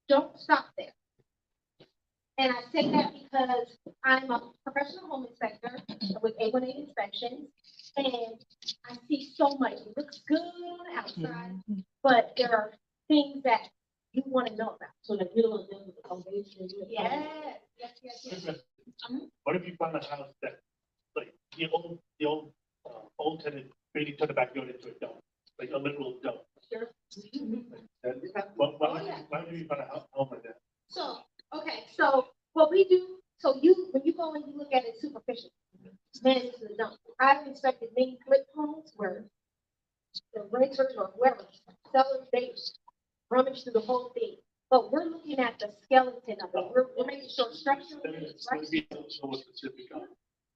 don't stop there. And I say that because I'm a professional home inspector with A1A inspections, and I see so much. It looks good on the outside, but there are things that you want to know about. So like you don't know the foundation. Yes. What if you find a house that, like, the old tenant really turned the backyard into a dump, like a literal dump? Sure. Why do you find a home like that? So, okay, so what we do, when you go and you look at it superficially, man, this is a dump. I've inspected many flip homes where the renters or whoever, sellers, they rummage through the whole thing. But we're looking at the skeleton of it. We're making sure structurally it's right.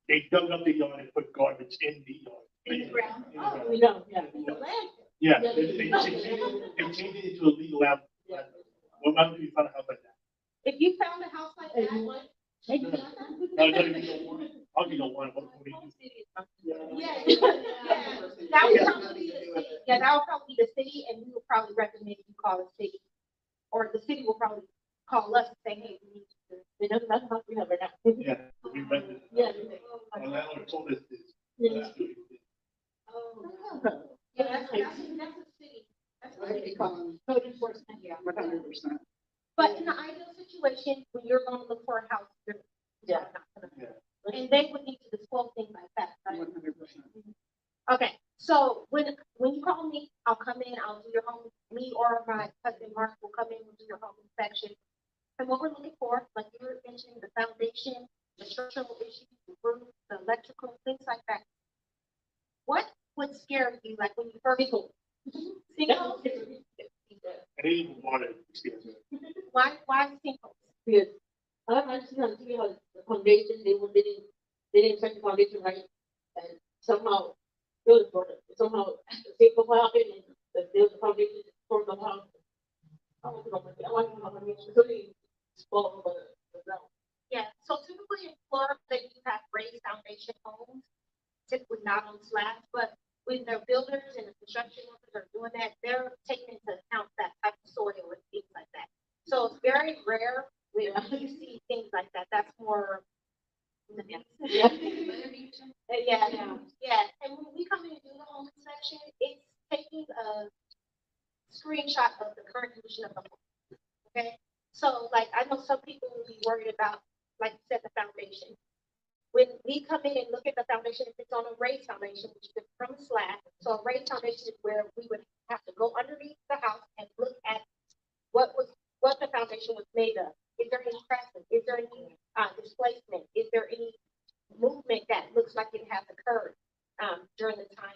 They dug up the yard and put garbage in the yard. In the ground? Oh, We know, yeah. Yeah, they changed it into a legal avenue. What about if you find a house like that? If you found a house like that, No, you don't want it. How do you don't want it? What do you do? yeah, that would probably be the city. Yeah, that would probably be the city, and we would probably recommend you call the city. Or the city will probably call us and say, hey, we need to. That's not we have right now. Yeah, we rented it. Yeah. Our landlord told us this. Oh. Yeah, that's a city. That's a city. Code enforcement, yeah, 100%. But in the ideal situation, when you're going to look for a house, you're not gonna. Yeah. And they would need to disclose things like that, right? 100%. Okay, so when you call me, I'll come in, I'll do your home, me or my cousin Mark will come in and do your home inspection. And what we're looking for, like you were mentioning, the foundation, the structural issues, the roof, the electrical, things like that. What would scare you, like when you first go? Sinkholes? And they even wanted experience. Why sinkholes? Because I actually have to see how the foundation, they didn't check the foundation right. And somehow, somehow, they go out and the foundation for the house. I want to know how many, it's really small, but Yeah, so typically in Florida, they do have raised foundation homes, typically not on slabs, but when the builders and the construction workers are doing that, they're taking into account that type of soil and things like that. So it's very rare when you see things like that. That's more. Yeah. And when we come in and do the home inspection, it's taking a screenshot of the current condition of the home. Okay, so like I know some people will be worried about, like you said, the foundation. When we come in and look at the foundation, if it's on a raised foundation, which is from a slab, so a raised foundation is where we would have to go underneath the house and look at what the foundation was made of. Is there any cracking? Is there any displacement? Is there any movement that looks like it has occurred during the time,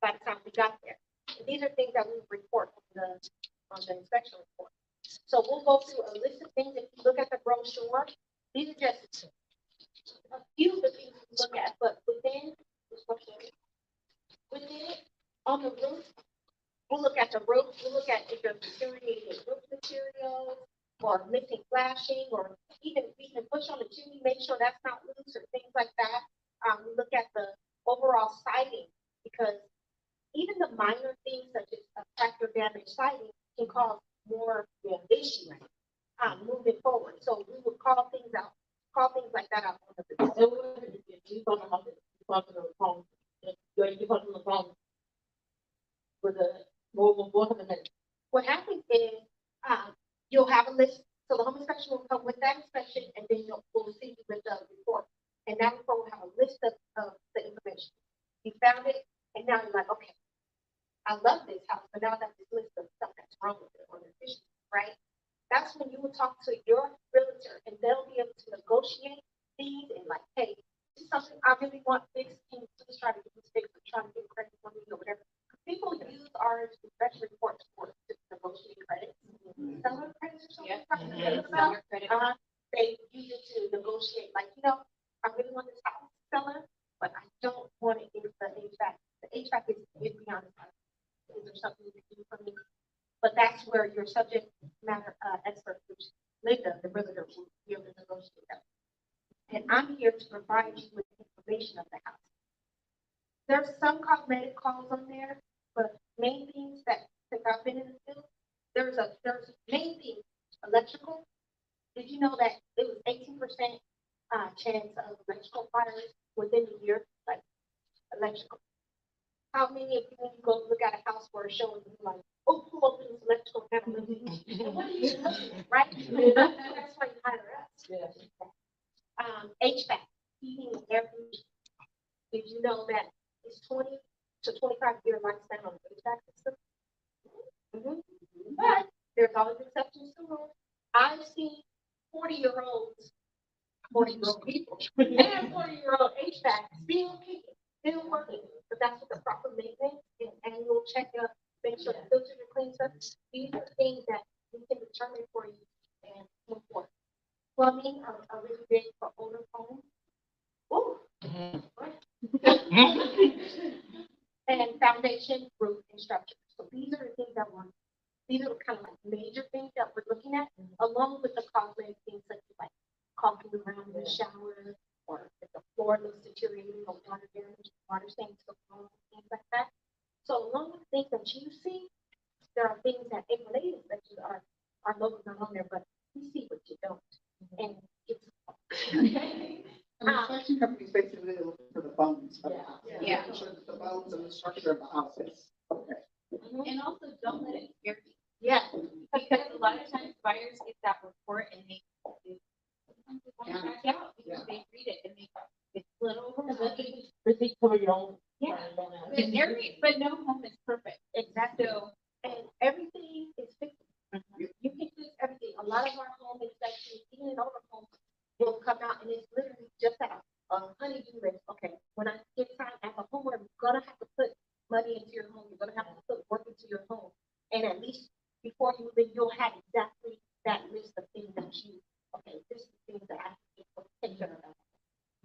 by the time we got there? And these are things that we report on the inspection report. So we'll go through a list of things. If you look at the brochure, these are just a few of the things we look at, but within, on the roof, we'll look at the roof, we'll look at if there's deteriorated roof materials or missing flashing, or even we can push on the chimney, make sure that's not loose or things like that. We look at the overall siding, because even the minor things such as a cracked or damaged siding can cause more issues moving forward. So we would call things like that out on the bill. So you talking about the phone, you talking on the phone with the what happened next? What happens is, you'll have a list, so the home inspection will come with that inspection, and then we'll see you with the report. And that report will have a list of the information. You found it, and now you're like, okay, I love this house, but now I got this list of stuff that's wrong with it or deficiency, right? That's when you will talk to your realtor, and they'll be able to negotiate these and like, hey, this is something I really want fixed, can you please try to get this fixed, or try to get credit for me or whatever. People use our inspection reports for to negotiate credit. Seller credits or something. They use it to negotiate, like, I really want this house seller, but I don't want it in the HVAC. The HVAC is beyond. Is there something you can do for me? But that's where your subject matter expert, which Linda, the realtor, will be able to negotiate that. And I'm here to provide you with information of the house. There's some cosmetic calls on there, but main things that, since I've been in the field, there's main things, electrical. Did you know that it was 18% chance of electrical fires within a year, like electrical? How many of you, when you go look at a house where it's showing you like, oh, pull open this electrical panel? And what are you looking at, right? That's why you hire us. HVAC, heating and air conditioning. Did you know that it's 20 to 25-year lifespan on the HVAC system? But there's always exceptions to rules. I've seen 40-year-olds, 40-year-old people, and 40-year-old HVAC still kicking, still working. But that's with the proper maintenance and annual checkup, make sure the filters are cleaned up. These are things that we can determine for you and move forward. Plumbing are really big for older homes. Ooh. And foundation, roof, and structure. So these are the things these are kind of like major things that we're looking at, along with the cosmetic things such as like caulking around the shower, or if the floor looks deteriorating, or water damage, water stains, things like that. So along with things that you see, there are things that related inspections are logos not on there, but you see what you don't. And it's And the inspection company is basically looking for the bones. of the house. Yeah. Making sure that the bones and the structure of the house is okay. And also, don't let it scare you. yeah. Because a lot of times buyers get that report and they sometimes they want to back out because they read it and they it's a little overwhelming. Receipt cover your own. Yeah. But no home is perfect. Exactly. So And everything is fixable. You can fix everything. A lot of our home inspections, even in older homes, will come out and it's literally just a honey-do list. Okay, when I get time as a homeowner, you're gonna have to put money into your home. You're gonna have to put work into your home. And at least before you move in, you'll have exactly that list of things that you, okay, this is the things that I have to take care of.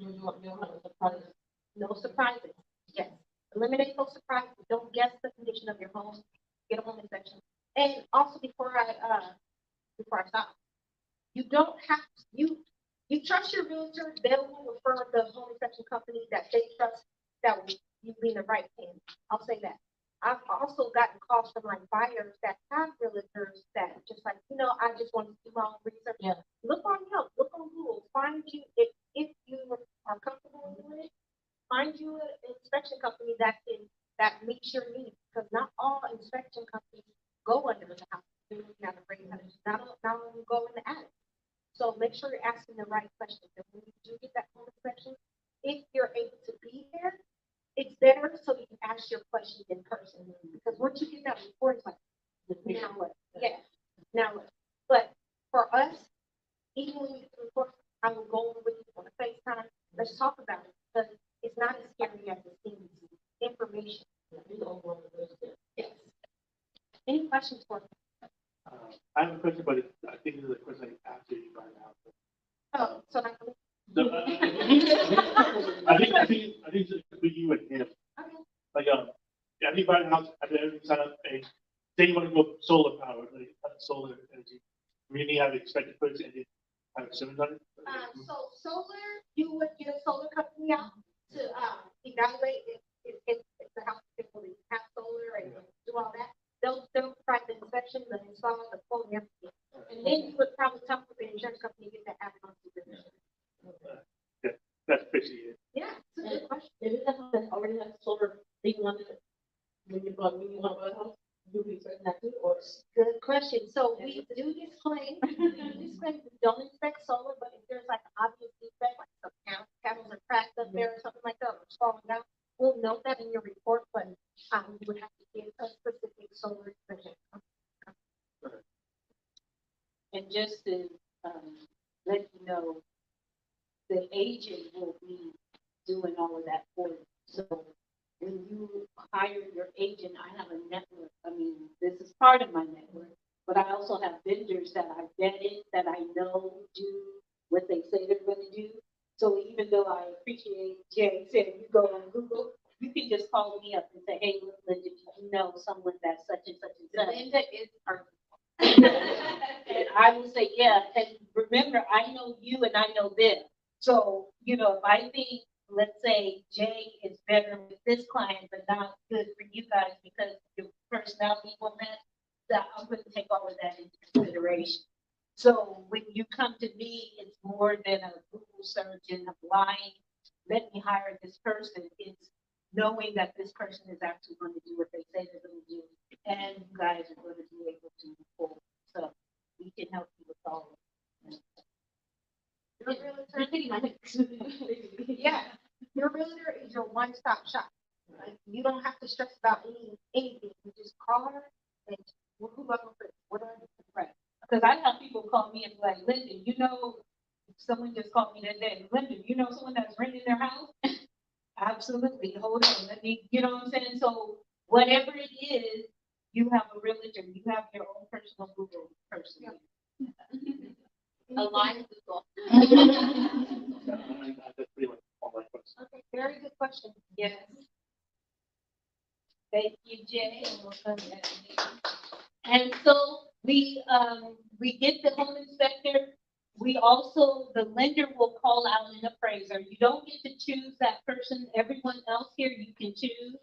You don't have a surprise. No surprises. Yes. Eliminate those surprises. Don't guess the condition of your home. Get a home inspection. And also before I stop, you don't have you trust your realtor. They will refer the home inspection company that they trust that will you be in the right hands. I'll say that. I've also gotten calls from like buyers that have realtors that just like, I just want to do my own research. Yeah. Look on Yelp, look on Google, find you if you are comfortable doing it, find you an inspection company that meets your needs, because not all inspection companies go under the house. They're looking at a rate, not all go in the attic. So make sure you're asking the right questions. And when you do get that home inspection, if you're able to be there, it's better so you can ask your questions in person. Because once you get that report, it's like, now what? Yes, now what? But for us, even when you get the report, I will go over with you on a FaceTime. Let's talk about it, because it's not as scary as it seems. Information. Yes. Any questions for me? I have a question, but I think this is a question I asked you right now. So think it's for you and him. Okay. Like, yeah, I think by the house, I think everything sign up, and say you want to go solar power, like, solar energy. We need to have expected purchase and have a service on it. So solar, you would get a solar company out to, evaluate if the house is able to have solar and do all that. They'll provide the inspection, the install, the quote, and everything. And then you would probably talk with the insurance company to get that added on to the. Yeah, that's basically it. Yeah, it's a good question. If it's a house that already has solar, they want it, when you want to buy a house, you be certain that too, or? Good question. So we do disclaim, we don't inspect solar, but if there's like an obvious defect, like some panels are cracked up there or something like that, or it's falling down, we'll note that in your report, but, you would have to give a specific solar inspection. And just to, let you know, the agent will be doing all of that for you. So when you hire your agent, I have a network. I mean, this is part of my network, but I also have vendors that I vetted, that I know do what they say they're gonna do. So even though I appreciate Jay saying you go on Google, you can just call me up and say, hey, Linda, did you know someone that's such and such and such? Linda is our. And I will say, yeah, and remember, I know you and I know them. So, you know, if I think, let's say Jay is better with this client, but not good for you guys because your personality will match, that I'm going to take all of that into consideration. So when you come to me, it's more than a Google search and a blind, let me hire this person. It's knowing that this person is actually going to do what they say they're going to do. And you guys are going to be able to move forward. So we can help you with all of it. Your realtor, yeah, your realtor is your one-stop shop. Like, you don't have to stress about anything. You just call her and who am I going to, what do I do? Right. Because I have people call me and be like, Linda, you know, someone just called me that day. Linda, you know someone that's renting their house? Absolutely. Hold on. Let me, you know what I'm saying? So whatever it is, you have a realtor, you have your own personal Google person. A line Google. That's pretty much all my questions. Okay, very good question. Yes. Thank you, Jay. And so we get the home inspector. We also, the lender will call out an appraiser. You don't get to choose that person. Everyone else here, you can choose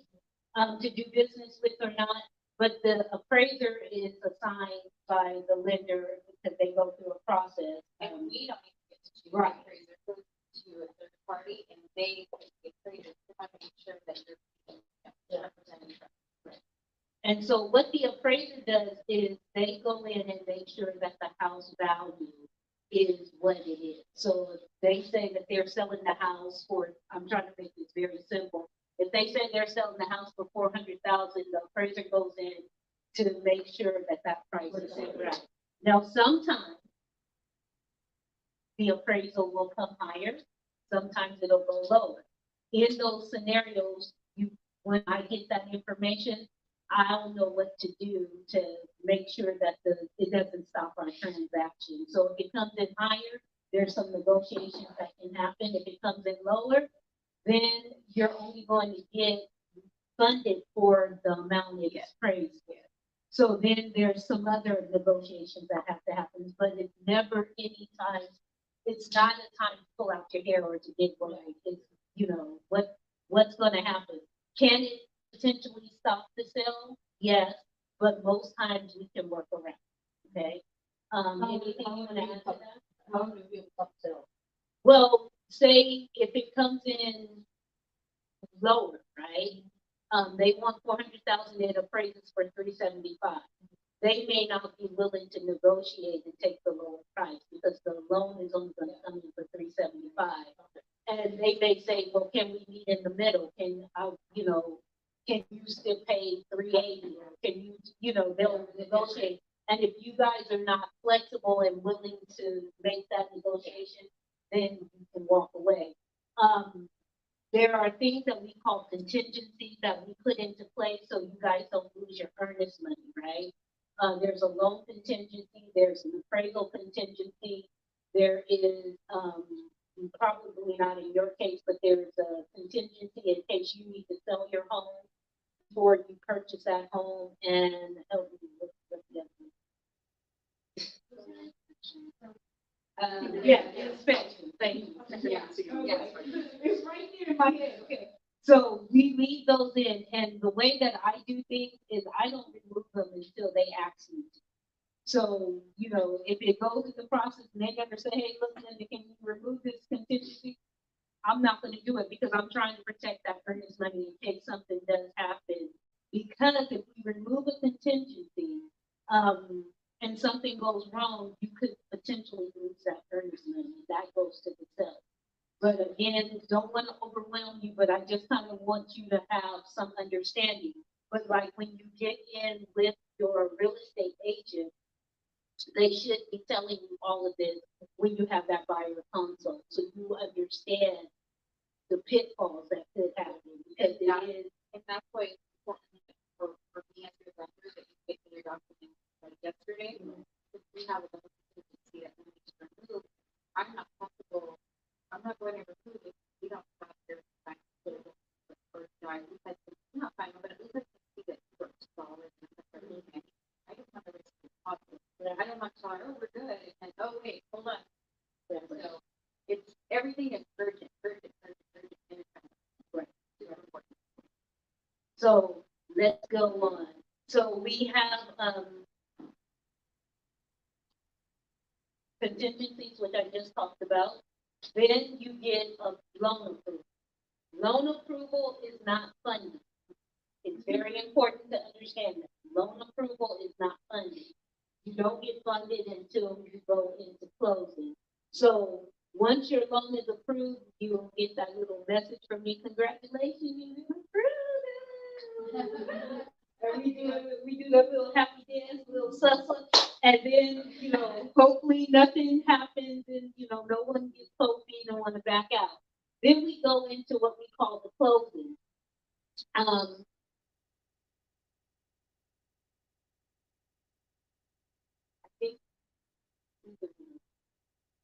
to do business with or not. But the appraiser is assigned by the lender because they go through a process. And we don't even get to choose. Right. Appraiser goes to a third party and they appraiser to make sure that you're representing. And so what the appraiser does is they go in and make sure that the house value is what it is. So if they say that they're selling the house for, I'm trying to make this very simple. If they say they're selling the house for 400,000, the appraiser goes in to make sure that that price is right. Now, sometimes the appraisal will come higher, sometimes it'll go lower. In those scenarios, when I get that information, I'll know what to do to make sure that it doesn't stop our transaction. So if it comes in higher, there's some negotiations that can happen. If it comes in lower, then you're only going to get funded for the amount it's appraised with. So then there's some other negotiations that have to happen, but it's never any time, it's not a time to pull out your hair or to get worried. It's, you know, what's going to happen. Can it potentially stop the sale? Yes, but most times we can work around, okay? Anything you want to add to that? How do we stop sale? Well, say if it comes in lower, right? They want 400,000, it appraises for 375. They may not be willing to negotiate and take the lower price because the loan is only going to come in for 375. And they may say, well, can we meet in the middle? Can you still pay 380? Or can you, they'll negotiate. And if you guys are not flexible and willing to make that negotiation, then you can walk away. There are things that we call contingencies that we put into place so you guys don't lose your earnest money, right? There's a loan contingency, there's an appraisal contingency, there is probably not in your case, but there's a contingency in case you need to sell your home before you purchase that home and help me with the other one. Yeah, inspection, thank you. Yeah. It's right there in my head, okay. So we leave those in, and the way that I do things is I don't remove them until they ask me to. So, you know, if it goes through the process and they never say, hey, look, Linda, can you remove this contingency? I'm not gonna do it because I'm trying to protect that earnest money in case something does happen. Because if we remove a contingency, and something goes wrong, you could potentially lose that earnest money. That goes to the seller. But again, don't want to overwhelm you, but I just kind of want you to have some understanding. But like when you get in with your real estate agent, they should be telling you all of this when you have that buyer consult, so you understand the pitfalls that could happen, because it is. And that's why it's important for me as your vendor that you take your documents like yesterday. If we have a contingency that we need to remove, I'm not comfortable, I'm not going to remove it. We don't have their time to put it in the first guy. We had to, not final, but at least I can see that it's solid and that they're moving. I don't want to risk the possible. I don't want to tell her, oh, we're good. And oh, wait, hold on. So it's everything is urgent, urgent, urgent, urgent. And it's kind of right. Super important. So let's go on. So we have contingencies, which I just talked about. Then you get a loan approval. Loan approval is not funding. It's very important to understand that loan approval is not funding. You don't get funded until you go into closing. So once your loan is approved, you'll get that little message from me, congratulations, you approved. And we do that little happy dance, little salsa, and then, you know, hopefully nothing happens and, you know, no one gets cold feet and want to back out. Then we go into what we call the closing. I think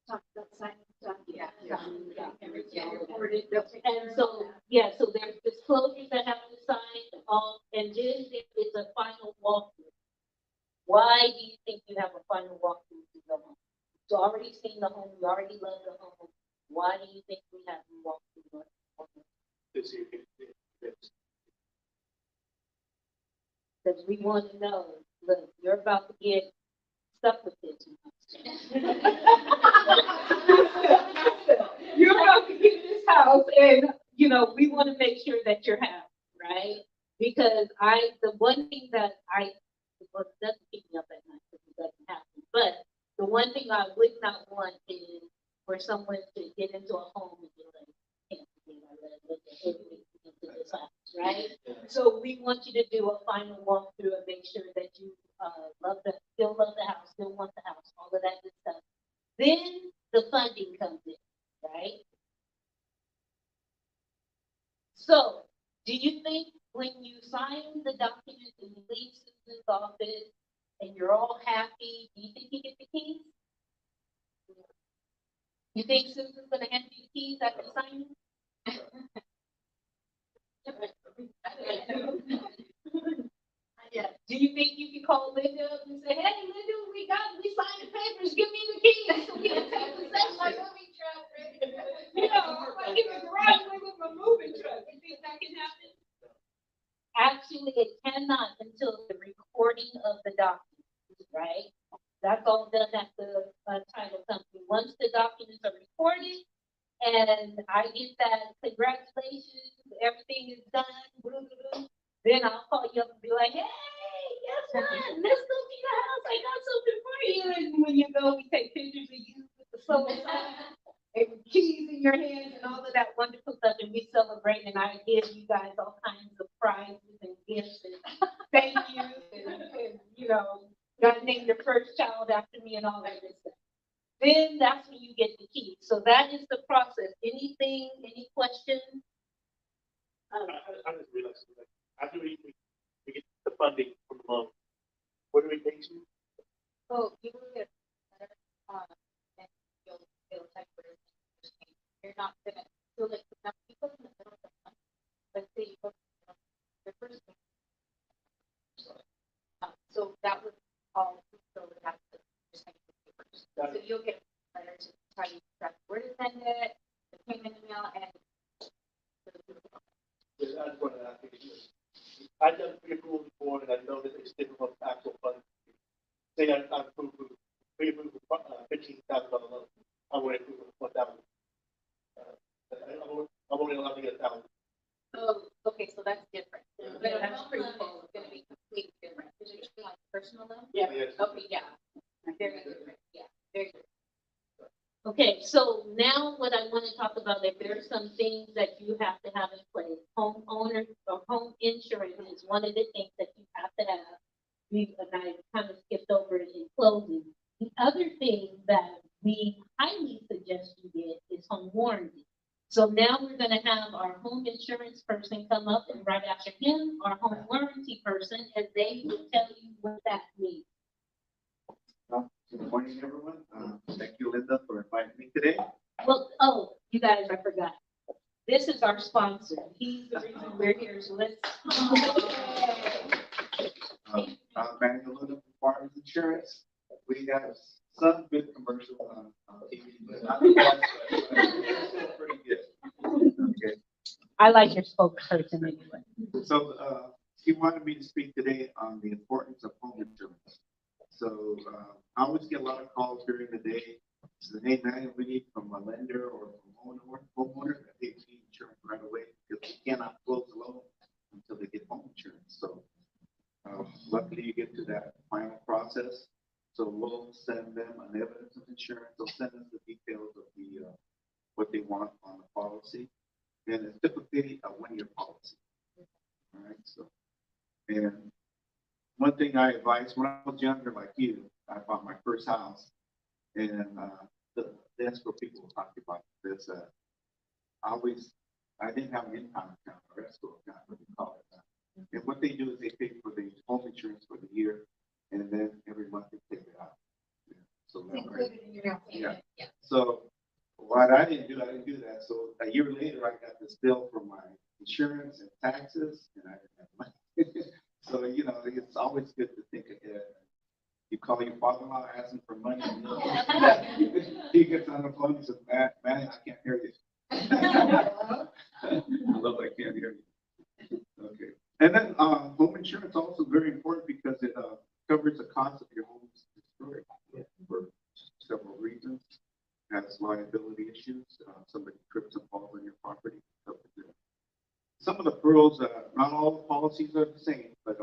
Talk about signing stuff. Yeah. And so, yeah, so there's disclosures that have to sign off, and then there is a final walkthrough. Why do you think you have a final walkthrough to the home? You already seen the home, you already love the home. Why do you think we have to walk through the home? This year, it's- Because we want to know, look, you're about to get stuck with this. You're about to get this house, and, you know, we want to make sure that you're happy, right? Because the one thing that well, it doesn't keep me up at night because it doesn't happen, but the one thing I would not want is for someone to get into a home and be like, can't believe I let everything into this house, right? So we want you to do a final walkthrough and make sure that you still love the house, still want the house, all of that good stuff. Then the funding comes in, right? So, do you think when you sign the document and you leave Susan's office and you're all happy, do you think you get the keys? You think Susan's gonna hand you the keys after signing? Yeah. Do you think you can call Linda up and say, hey, Linda, we signed the papers, give me the keys so we can take possession? My moving truck, right? You know, like in the garage with my moving truck. You think that can happen? Actually, it cannot until the recording of the document, right? That's all done at the title company. Once the documents are recorded and I get that congratulations, everything is done, then I'll call you up and be like, hey, guess what? Let's go see the house. I got something for you. And when you go, we take pictures of you with the soul and keys in your hands and all of that wonderful stuff. And we celebrate, and I give you guys all kinds of prizes and gifts and thank yous. And you know, God named your first child after me and all that good stuff. Then that's when you get the keys. So that is the process. Anything, any questions? I just realized that after we get the funding from the loan, what do we take to? So you will get better, and you'll type whatever. you're not gonna feel like enough people in the middle of the month. Let's say you go to the first week. So that would all, so that's the percentage of papers. So you'll get letters to tell you exactly where to send it, the payment email, and. That's what I think. I've done pre-approval before, and I know that it's different from actual funding. Say I approve, pre-approve, $15,000 loan, I would approve $1,000. I'm only allowed to get $1,000. Oh, okay, so that's different. Yeah. But that's pretty cool. It's gonna be completely different. Is it like personal loan? Yeah. Yes. Okay, yeah. Very different, yeah, very different. Okay, so now what I want to talk about, if there are some things that you have to have in place, homeowner or home insurance is one of the things that you have to have. And I kind of skipped over it in closing. The other thing that we highly suggest you get is home warranty. So now we're gonna have our home insurance person come up, and right after him, our home warranty person, and they will tell you what that means. Good morning, everyone. Thank you, Linda, for inviting me today. Well, oh, you guys, I forgot. This is our sponsor. He's the reason we're here, so let's. I'm Manuel Linda from Farmers Insurance. We have some good commercials on TV, but not the best, but it's still pretty good. Okay. I like your spokesperson anyway. So he wanted me to speak today on the importance of home insurance. So I always get a lot of calls during the day. So, hey, man, we need from a lender or from homeowner that they need insurance right away because they cannot close the loan until they get home insurance. So luckily you get to that final process. So we'll send them an evidence of insurance. They'll send us the details of the what they want on the policy. And it's typically a 1-year policy. All right. So, and one thing I advise when I was younger, like you, I bought my first house, and that's where people talk about this. I didn't have an income account or escrow account, what they call it. And what they do is they pay for the home insurance for the year, and then every month they take it out. Yeah. So It's included in your down payment, yeah. So what I didn't do that. So a year later, I got this bill for my insurance and taxes, and I didn't have money. So, you know, it's always good to think ahead. You call your father-in-law, ask him for money. He gets on the phone and says, man, I can't hear you. Hello, I can't hear you. Okay. And then home insurance also very important because it covers the cost of your home's destroyed for several reasons. Has liability issues. Somebody trips and falls on your property. Some of the pearls, not all the policies are the same, but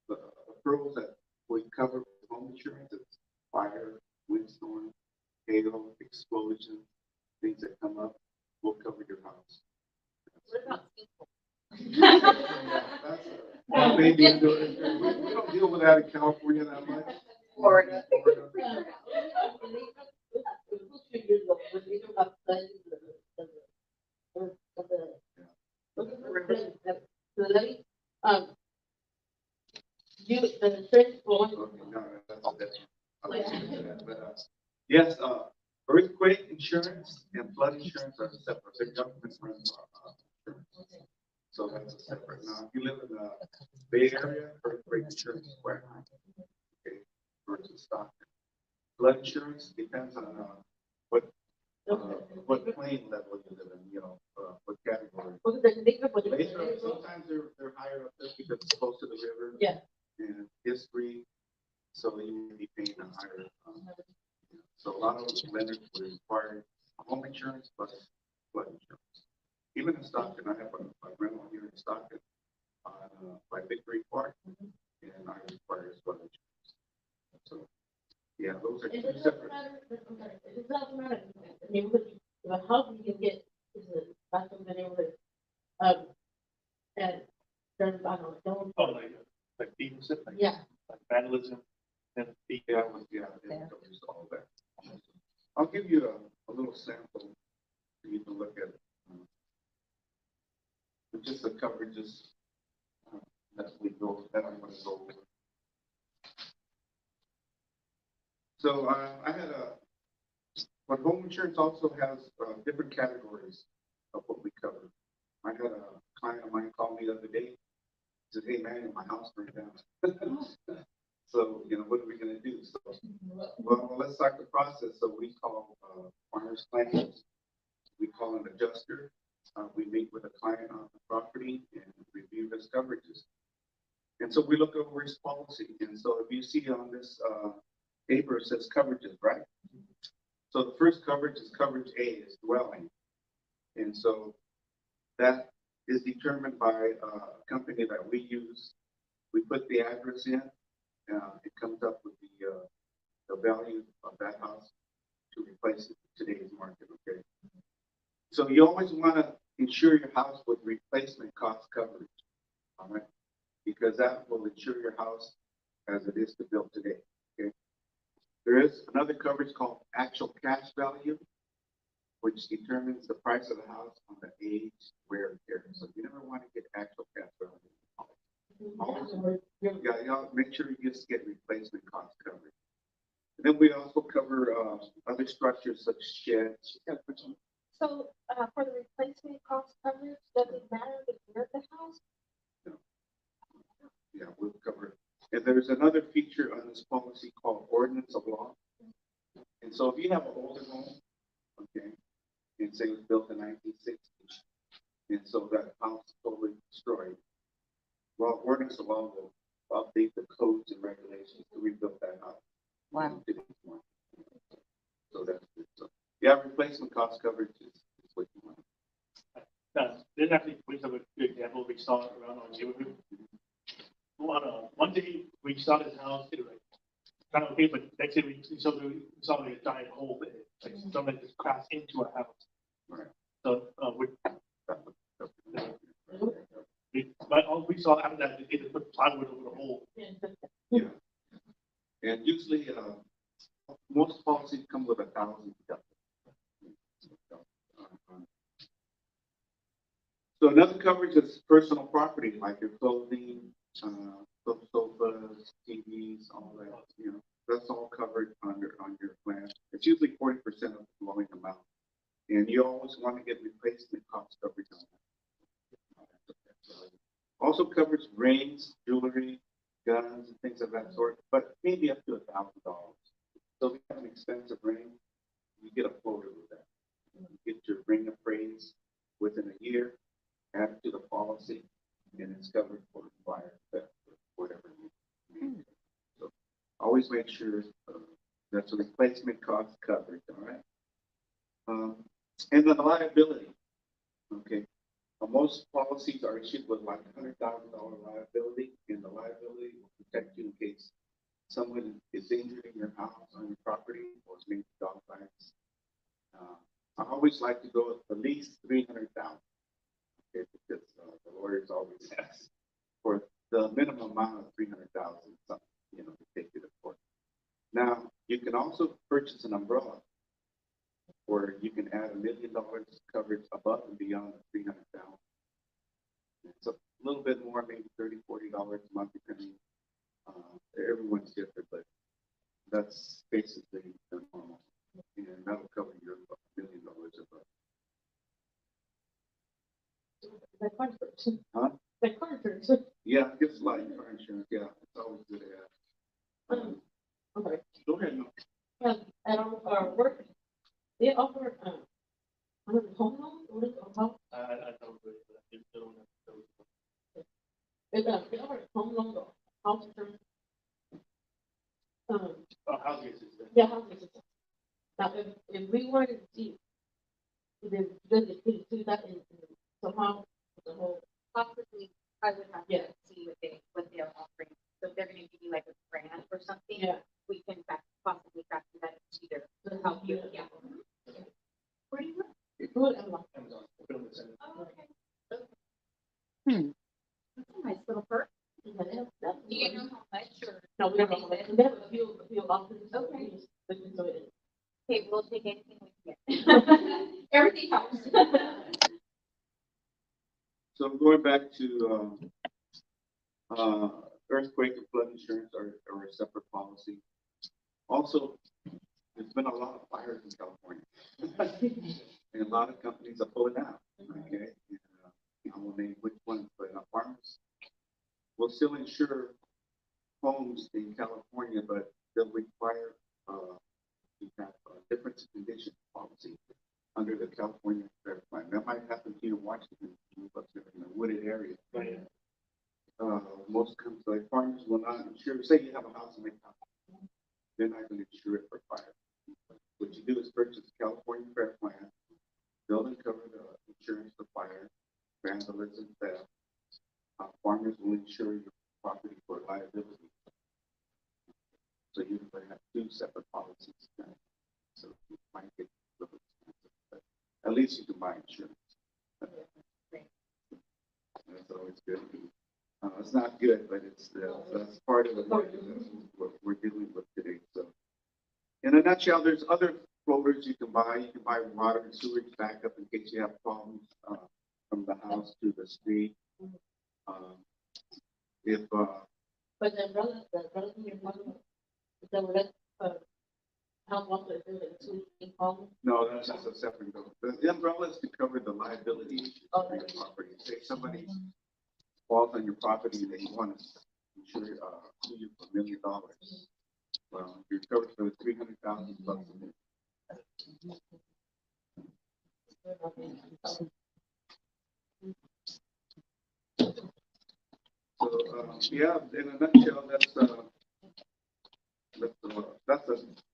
the pearls that we cover with home insurance is fire, windstorm, hail, explosion, things that come up, will cover your house. What about people? That may be we don't deal with that in California that much. Florida. Yes, earthquake insurance and flood insurance are separate. The government runs insurance. So that's a separate. Now, if you live in the Bay Area, earthquake insurance is quite high. Okay, versus Stockton. Flood insurance depends on what plane level you live in, you know, what category. Later, sometimes they're higher up there because it's close to the river. Yeah. And history, so you may be paying a higher. So a lot of lenders will require home insurance plus flood insurance. Even in Stockton, I have a rental here in Stockton by Victory Park, and I require flood insurance. So, yeah, those are two separate. It doesn't matter. Neighborhood, how do you get is a bathroom in the neighborhood? And then I don't know. Oh, like thieves, like, Yeah. like vandalism and the, Yeah, it covers all that. I'll give you a little sample for you to look at. Just the coverages that I'm going to go over. So I had But home insurance also has different categories of what we cover. I had a client of mine call me the other day, said, "Hey, man, my house burned down." So, what are we gonna do? So, well, let's start the process. So we call farmers claims, we call an adjuster, we meet with a client on the property and review his coverages. And so we look over his policy. And so if you see on this paper, it says coverages, right? So the first coverage is coverage A, is dwelling. And so that is determined by a company that we use. We put the address in, it comes up with the value of that house to replace it in today's market, okay? So you always want to insure your house with replacement cost coverage, all right? Because that will insure your house as it is to build today, okay? There is another coverage called actual cash value, which determines the price of the house on the age, wear, and tear. So you never want to get actual cash value. Always, make sure you just get replacement cost coverage. And then we also cover other structures such as sheds. So, for the replacement cost coverage, does it matter the year of the house? Yeah, we'll cover it. And there's another feature on this policy called ordinance of law. And so if you have an older home, okay, and say it was built in 1960, and so that house is totally destroyed, well, ordinance of law will update the codes and regulations to rebuild that house. Wow. So that's it. So, yeah, replacement cost coverage is what you want. This actually brings up a good example we saw around our neighborhood. One day we saw this house, it was like kind of okay, but next day we saw like a giant hole in it, like something just crashed into our house. Right. So we saw after that they just put plywood over the hole. Yeah. And usually, most policies come with 1,000 deductible. So another coverage is personal property, like your clothing, sofas, TVs, all that, that's all covered on your plan. It's usually 40% of the dwelling amount. And you always want to get replacement cost coverage on that. Also covers rings, jewelry, guns, and things of that sort, but maybe up to $1,000. So if you have an expensive ring, you get a floater with that. You get your ring appraised within a year, add it to the policy, and it's covered for fire, theft, or whatever you need. So always make sure that's a replacement cost coverage, all right? And then the liability, okay? Most policies are issued with like $100,000 liability, and the liability will protect you in case someone is injured in your house, on your property, or is maybe dog bites. I always like to go with at least $300,000, okay, because the lawyers always ask for the minimum amount of $300,000, to take you to court. Now, you can also purchase an umbrella, or you can add $1 million coverage above and beyond the $300,000. It's a little bit more, maybe $30, $40 a month, depending. Everyone's different, but that's basically the normal. And that'll cover your $1 million above. Like car insurance. Huh? Like car insurance. Yeah, it's like car insurance. Yeah, it's always good to have. Okay. Go ahead. No. At our work, they offer, home loan, what is it, home? I don't really, but I just don't know. They offer home loan or house insurance. Housing assistance. Yeah, house insurance. Now, if we were to see, then does it do that in somehow, the whole, Possibly, I would have Yeah. to see what they're offering. So if they're gonna give you like a grant or something, yeah. we can possibly factor that into their help you, yeah. Where do you live? Good, and like, Amazon, fulfillment center. Oh, okay. Hmm. That's a nice little perk. yeah, that's. Do you know how much or? No, we don't know, and they have a few offices. Okay. So it- Okay, we'll take anything we can get. Everything helps. So going back to earthquake and flood insurance are a separate policy. Also, there's been a lot of fires in California. And a lot of companies are pulling out, okay? And, I won't name which ones, but farmers will still insure homes in California, but they'll require, to have a difference in condition policy under the California Fair Plan. That might happen to you in Washington, move up there in a wooded area. Most companies, like farmers will not insure, say you have a house in Macau, they're not going to insure it for fire. What you do is purchase the California Fair Plan, they'll cover the insurance for fire, vandalism, theft. Farmers will insure your property for liability. So you're going to have two separate policies. So you might get a little expensive, but at least you can buy insurance. That's always good. It's not good, but it's that's part of the market that we're dealing with today. So, in a nutshell, there's other floaters you can buy. You can buy water and sewage backup in case you have problems from the house to the street. But the umbrella in your mother, the umbrella, how long is it to home? No, that's just a separate bill. The umbrella is to cover the liability issues of your property. Say somebody falls on your property and they want to insure you for $1 million. Well, you're covered for the 300,000 plus a million. So yeah, in a nutshell, that's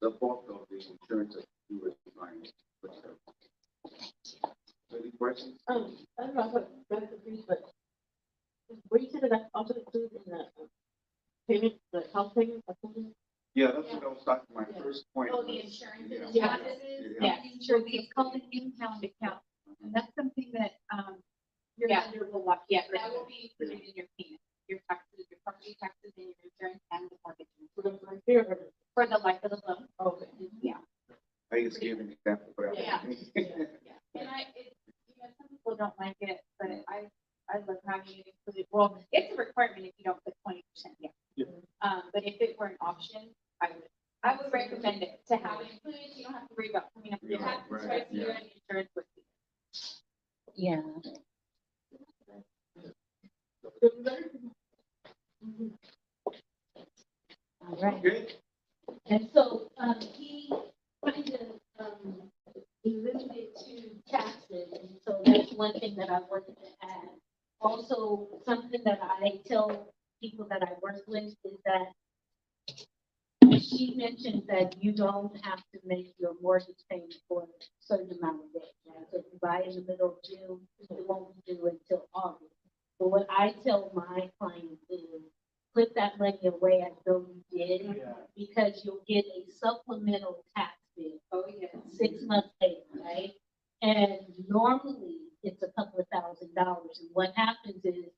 the bulk of the insurance that you were buying. Any questions? I don't know, but were you said that also included in the payment, the house payment or something? Yeah, that's what I was talking, my first point. Oh, the was- insurance. Yeah. Yeah, insurance, it's called an impound account, and that's something that, your Yeah. lender will walk you Yeah, through. that will be included in your payment, your taxes, your property taxes, and your insurance and the mortgage. For the repair or the- For the life of the loan. Okay. Yeah. I just gave an example, but. Yeah. And some people don't like it, but I love having it included. Well, it's a requirement if you don't put 20%, yeah. Yeah. But if it were an option, I would recommend it to have it included, so you don't have to worry about coming up with Yeah, taxes right, twice a year yeah. and insurance with you. Yeah. All right. Okay, And so, he kind of, alluded to taxes, and so that's one thing that I wanted to add. Also, something that I tell people that I work with is that she mentioned that you don't have to make your mortgage payment for a certain amount of days, right? So if you buy in the middle of June, it won't be due until August. But what I tell my clients is, put that money away as though you did, because you'll get a supplemental tax bill. Oh, yeah. 6 months later, right? And normally it's a couple of $1,000s. And what happens is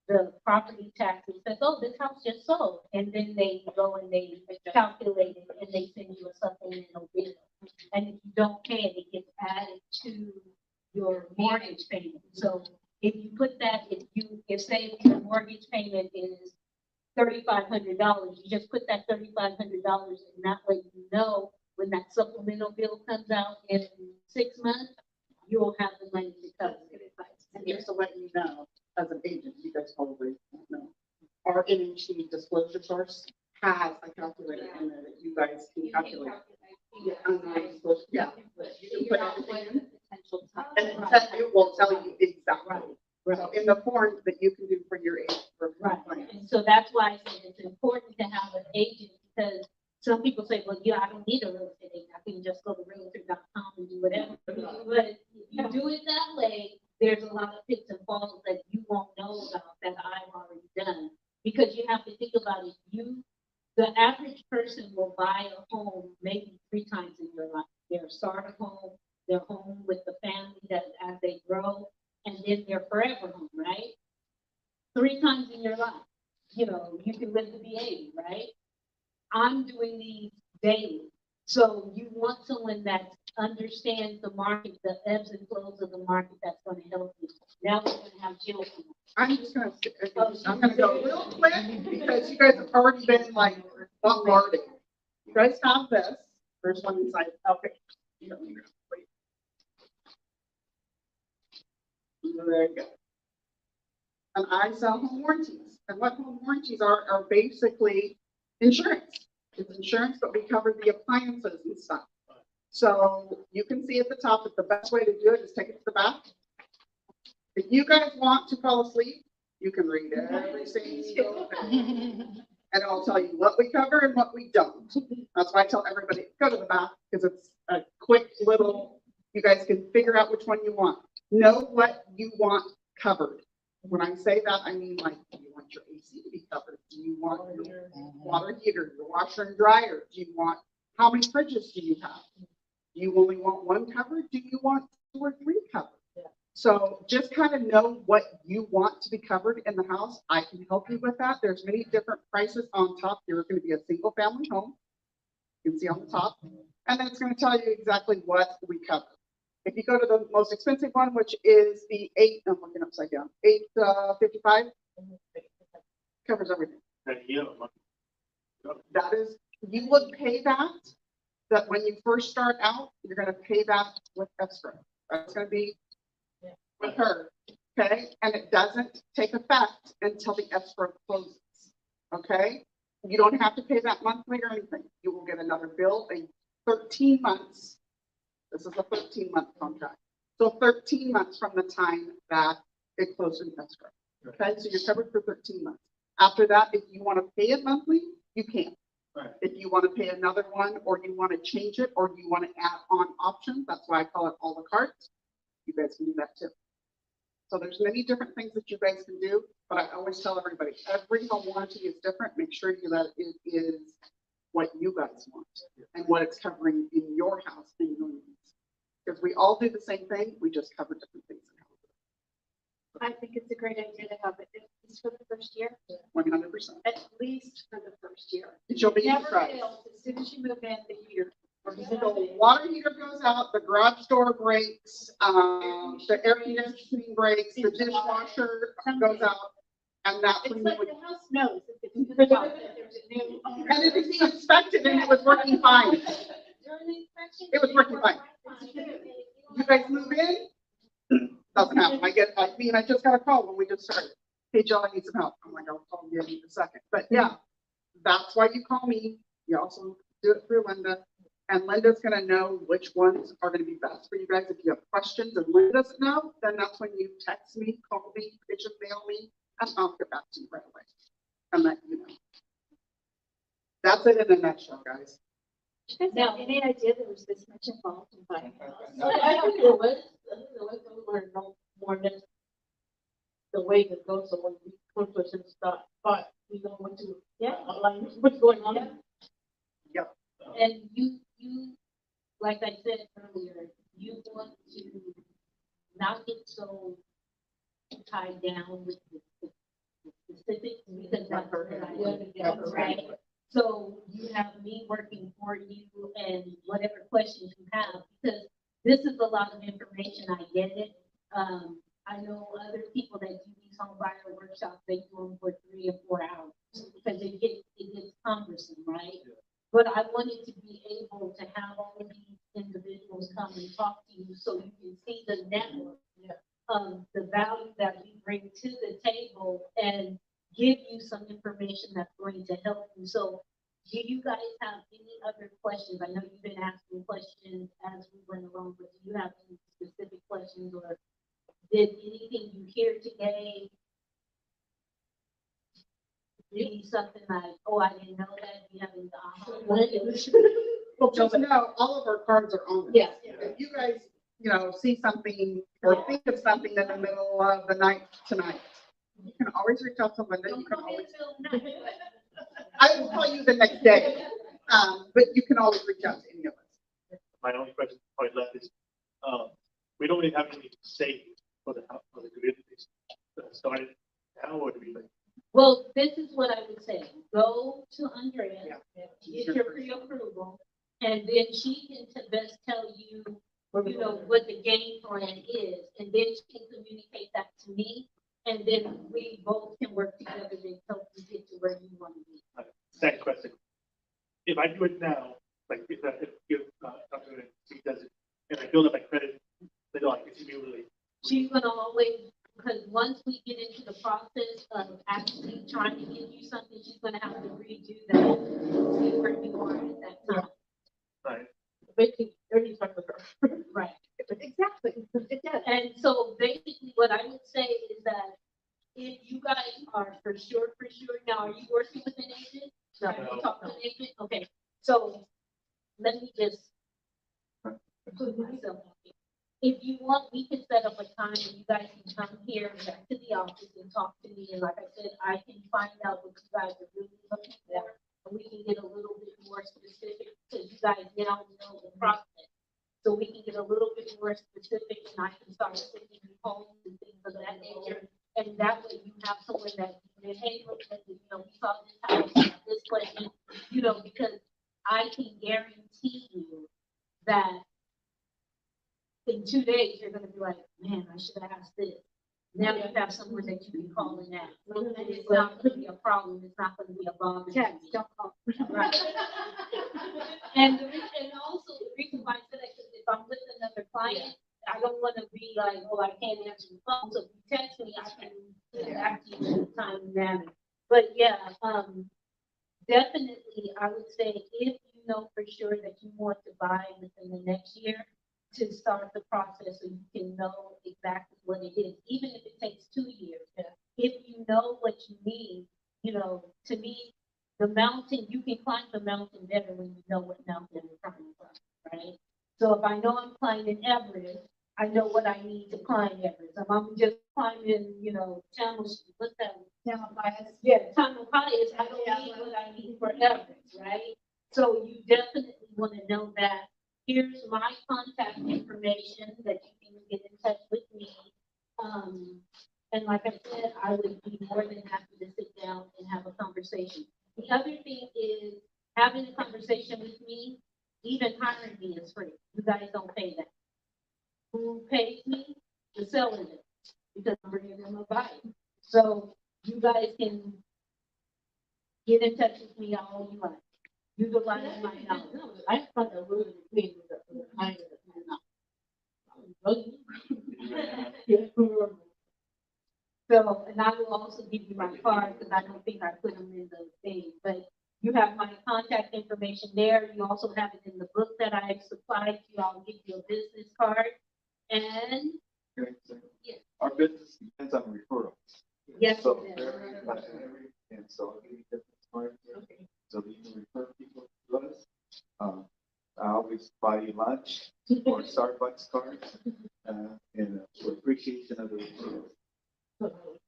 the property taxes says, oh, this house just sold. And then they go and they calculate it and they send you a supplemental bill. And if you don't pay it, it gets added to your mortgage payment. So if you put that, if say if your mortgage payment is $3,500, you just put that $3,500 and that way you know when that supplemental bill comes out in 6 months, you'll have the money to cover it. And just to let you know, as an agent, you guys probably don't know, our NHE disclosure source has a calculator in there that you guys can calculate. Yeah, yeah. You can put everything in, and it will tell you exactly. So in the form that you can do for your agent, for Right, client. and so that's why I said it's important to have an agent, because some people say, well, yeah, I don't need a real estate agent, I can just go to realtor.com and do whatever. But if you do it that way, there's a lot of pits and falls that you won't know about that I've already done. Because you have to think about it, the average person will buy a home maybe 3 times in their life. Their starter home, their home with the family that as they grow, and then their forever home, right? 3 times in your life. You know, you can live to be 80, right? I'm doing these daily. So you want someone that understands the market, the ebbs and flows of the market that's going to help you. Now we're going to have Jill. I'm just gonna, I'm gonna go real quick because you guys have already been like bombarded. You guys have this, There's one inside, okay. You don't need it. Wait. There you go. And I sell home warranties, and what home warranties are basically insurance. It's insurance, but we cover the appliances and stuff. So you can see at the top that the best way to do it is take it to the back. If you guys want to fall asleep, you can read every single thing. And I'll tell you what we cover and what we don't. That's why I tell everybody, go to the back, because it's a quick little, you guys can figure out which one you want. Know what you want covered. When I say that, I mean, like, do you want your AC to be covered? Do you want your water heater, your washer and dryer? Do you want, how many fridges do you have? Do you only want one covered? Do you want 2 or 3 covered? So just kind of know what you want to be covered in the house. I can help you with that. There's many different prices on top. You're going to be a single family home. You can see on the top. And then it's going to tell you exactly what we cover. If you go to the most expensive one, which is the I'm looking upside down, 855, covers everything. That is, you would pay that when you first start out, you're going to pay that with escrow. That's going to be with her, okay? And it doesn't take effect until the escrow closes, okay? You don't have to pay that monthly or anything. You will get another bill in 13 months. This is a 13-month contract. So 13 months from the time that it closed in escrow, okay? So you're covered for 13 months. After that, if you want to pay it monthly, you can. Right. If you want to pay another one, or you want to change it, or you want to add on options, that's why I call it a la carte. You guys can do that too. So there's many different things that you guys can do, but I always tell everybody, every home warranty is different. Make sure that it is what you guys want and what it's covering in your house and your needs. Because we all do the same thing, we just cover different things. I think it's a great idea to have it at least for the first year, 100%. at least for the first year. You'll be Never surprised. fails, as soon as you move in, the heater. The water heater goes out, the garage door breaks, the air conditioning breaks, the dishwasher goes out, and that's It's when you like would. the house knows if it's in the house, that there's a new owner. And it is being inspected and it was working fine. During the inspection. It was working fine. You guys move in? Doesn't happen. I just got a call when we just started. Hey, Joe, I need some help. I'm like, I'll call you in a second. But yeah, that's why you call me. You also do it through Linda. And Linda's gonna know which ones are gonna be best for you guys. If you have questions and Linda doesn't know, then that's when you text me, call me, pigeon mail me, and I'll get back to you right away. And let you know. That's it in a nutshell, guys. Do you guys have any idea there was this much involved in buying a house? I think there was, we want to know more than the way it goes, so when we come to a certain spot, we know what to, align, what's going on. Yep. And you, like I said earlier, you want to not get so tied down with the specifics because that's right. So you have me working for you and whatever questions you have, because this is a lot of information. I get it. I know other people that do these home buyer workshops, they do them for 3 or 4 hours because it gets cumbersome, right? But I wanted to be able to have all of these individuals come and talk to you so you can see the network of the value that we bring to the table and give you some information that's going to help you. So do you guys have any other questions? I know you've been asking questions as we went along, but do you have any specific questions, or did anything you hear today be something like, oh, I didn't know that, you have any Well, just know, all of our cards are on this. If you guys, see something or think of something in the middle of the night tonight, you can always reach out to Linda. You can always, I will call you the next day, but you can always reach out to any of us. My only question point left is, we don't really have anything to say for the communities. Started now, or do we like? Well, this is what I would say. Go to Andrea, get your pre-approval, and then she can best tell you, what the game plan is, and then she can communicate that to me, and then we both can work together to help you get to where you want to be. Second question. If I do it now, like if once we get into the process of actually trying to give you something, she's gonna have to redo that, see where you are at that time. Right. Basically, everything's fine with her. Right. Exactly, it does. And so basically what I would say is that if you guys are for sure, now, are you working with an agent? No. Have you talked to an agent? Okay, so let me just put myself on here. If you want, we can set up a time and you guys can come here back to the office and talk to me. And like I said, I can find out what you guys are really looking for. And we can get a little bit more specific because you guys now know the process. So we can get a little bit more specific and I can start sending you homes and things of that nature. And that way you have someone that, hey, look, we saw this house, this question, because I can guarantee you that in 2 days, you're gonna be like, man, I should have asked this. Now you have someone that you can call in that. And it's not gonna be a problem, it's not gonna be a bother. Text, don't call. Right. And also the reason why I said that, because if I'm with another client, I don't wanna be like, oh, I can't answer the phone, so if you text me, I can get back to you in a timely manner. But yeah, definitely, I would say if you know for sure that you want to buy within the next year, to start the process so you can know exactly what it is, even if it takes 2 years. If you know what you need, to me, the mountain, you can climb the mountain better when you know what mountain you're climbing from, right? So if I know I'm climbing Everest, I know what I need to climb Everest. If I'm just climbing, what's that? Yeah, Tamalpais, I don't need what I need for Everest, right? So you definitely want to know that. Here's my contact information that you can get in touch with me. And like I said, I would be more than happy to sit down and have a conversation. The other thing is having a conversation with me, even hiring me is free. You guys don't pay that. Who pays me? The seller does, because I'm bringing them a buyer. So you guys can get in touch with me all you like. Utilize my knowledge. I find a really clean with the kind of. So, and I will also give you my card because I don't think I put them in the thing, but you have my contact information there. You also have it in the book that I supplied you. I'll give you a business card. And yes, Our business depends on referrals. yes, So, it is. and so I'll give you business cards there. So you can refer people to us. I always buy you lunch or Starbucks cards, and for appreciation of the referrals.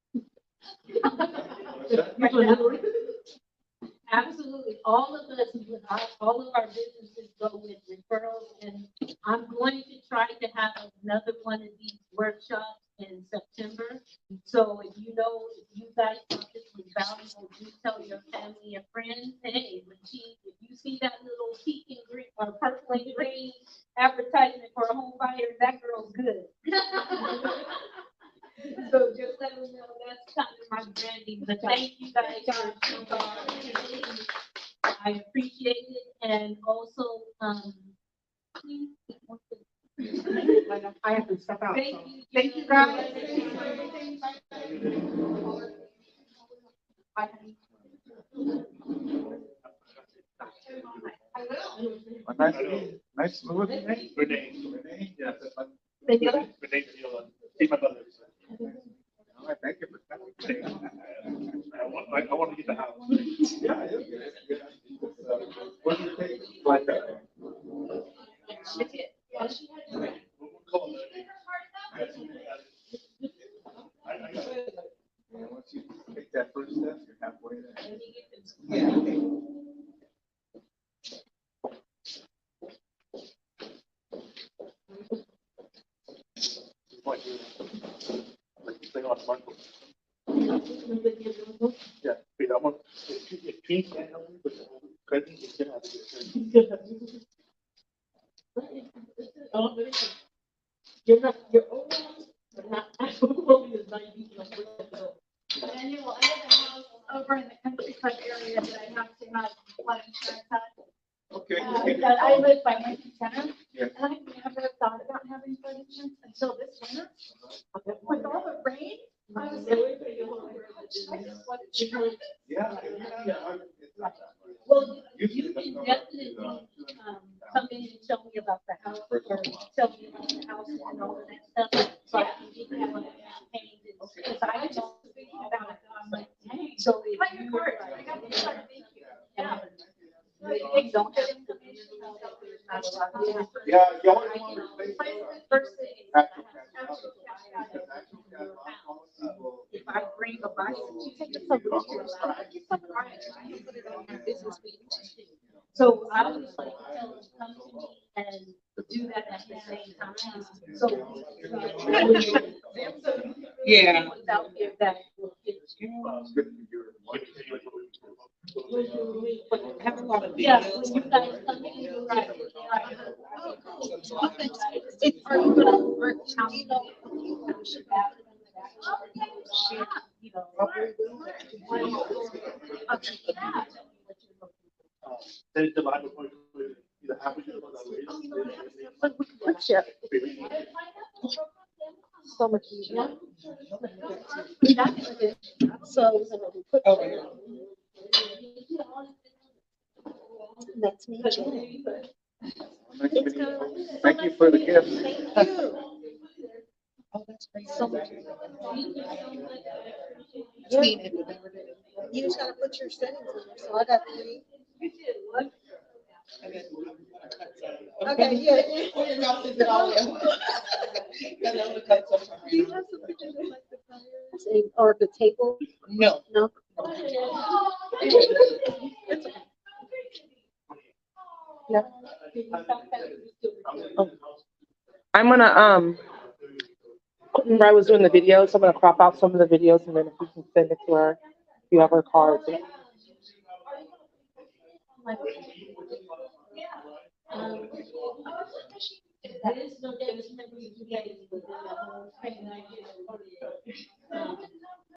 Absolutely. All of us, all of our businesses go with referrals, and I'm going to try to have another one of these workshops in September. So if you guys thought this was valuable, do tell your family and friends, hey, if you see that little pink and green or purple and green advertisement for a home buyer, that girl's good. So just let them know that's kind of my branding, but thank you guys for I appreciate it, and also, I have to step out. thank so. you. Thank you, guys. Well, nice to meet you. Renee, yeah, Thank you. Renee, see my brother. All right, thank you for coming. I want to get the house. Yeah, you'll get it. What do you take? Like that? We'll call it. I got it. And once you take that first step, you're halfway there. Like you stay on Marco. Yeah, but I want, if Pete can't help me, but Craig is gonna have to Your own house, but not actually is not using a And then you will, I have a house over in the countryside area that I have to have flood insurance on. Okay. That I live by Lincoln Center. Yeah. And I never thought about having flood insurance until this winter. With all the rain, Yeah. Well, you can definitely, come in and tell me about the house, or tell me about the house and all of that stuff. So I can give you what I'm paying, because I was also thinking about it, I'm like, dang, so if you were like, Yeah. They don't have information. There's not a lot of. Yeah, you always want to replace First thing is actual cash actual flow. cash value. Because actual cash flow policy will- if I bring a bunch of You take people, it from business week. so I was like, tell them, come to me and do that at the same time. So. Yeah. Out there that will fit you. It's good for your- I have a lot of Yeah, videos. when you guys come in, right, right. Are you gonna, or, you know? You know. Then the Bible point, either half a year or that way. But we can put you. So much easier. So, we put you. Nice to meet you. Thank you for the gift. Thank you. Oh, that's great. So much. You just gotta put your settings in there, so I got 3. And then Okay, yeah. Put your mouth in it all in. And then look at some. Do you have some pictures of like the fires or the table? No. No. No. I'm gonna, remember I was doing the videos, I'm gonna crop out some of the videos and then if you can send it to her, if you have her cards. This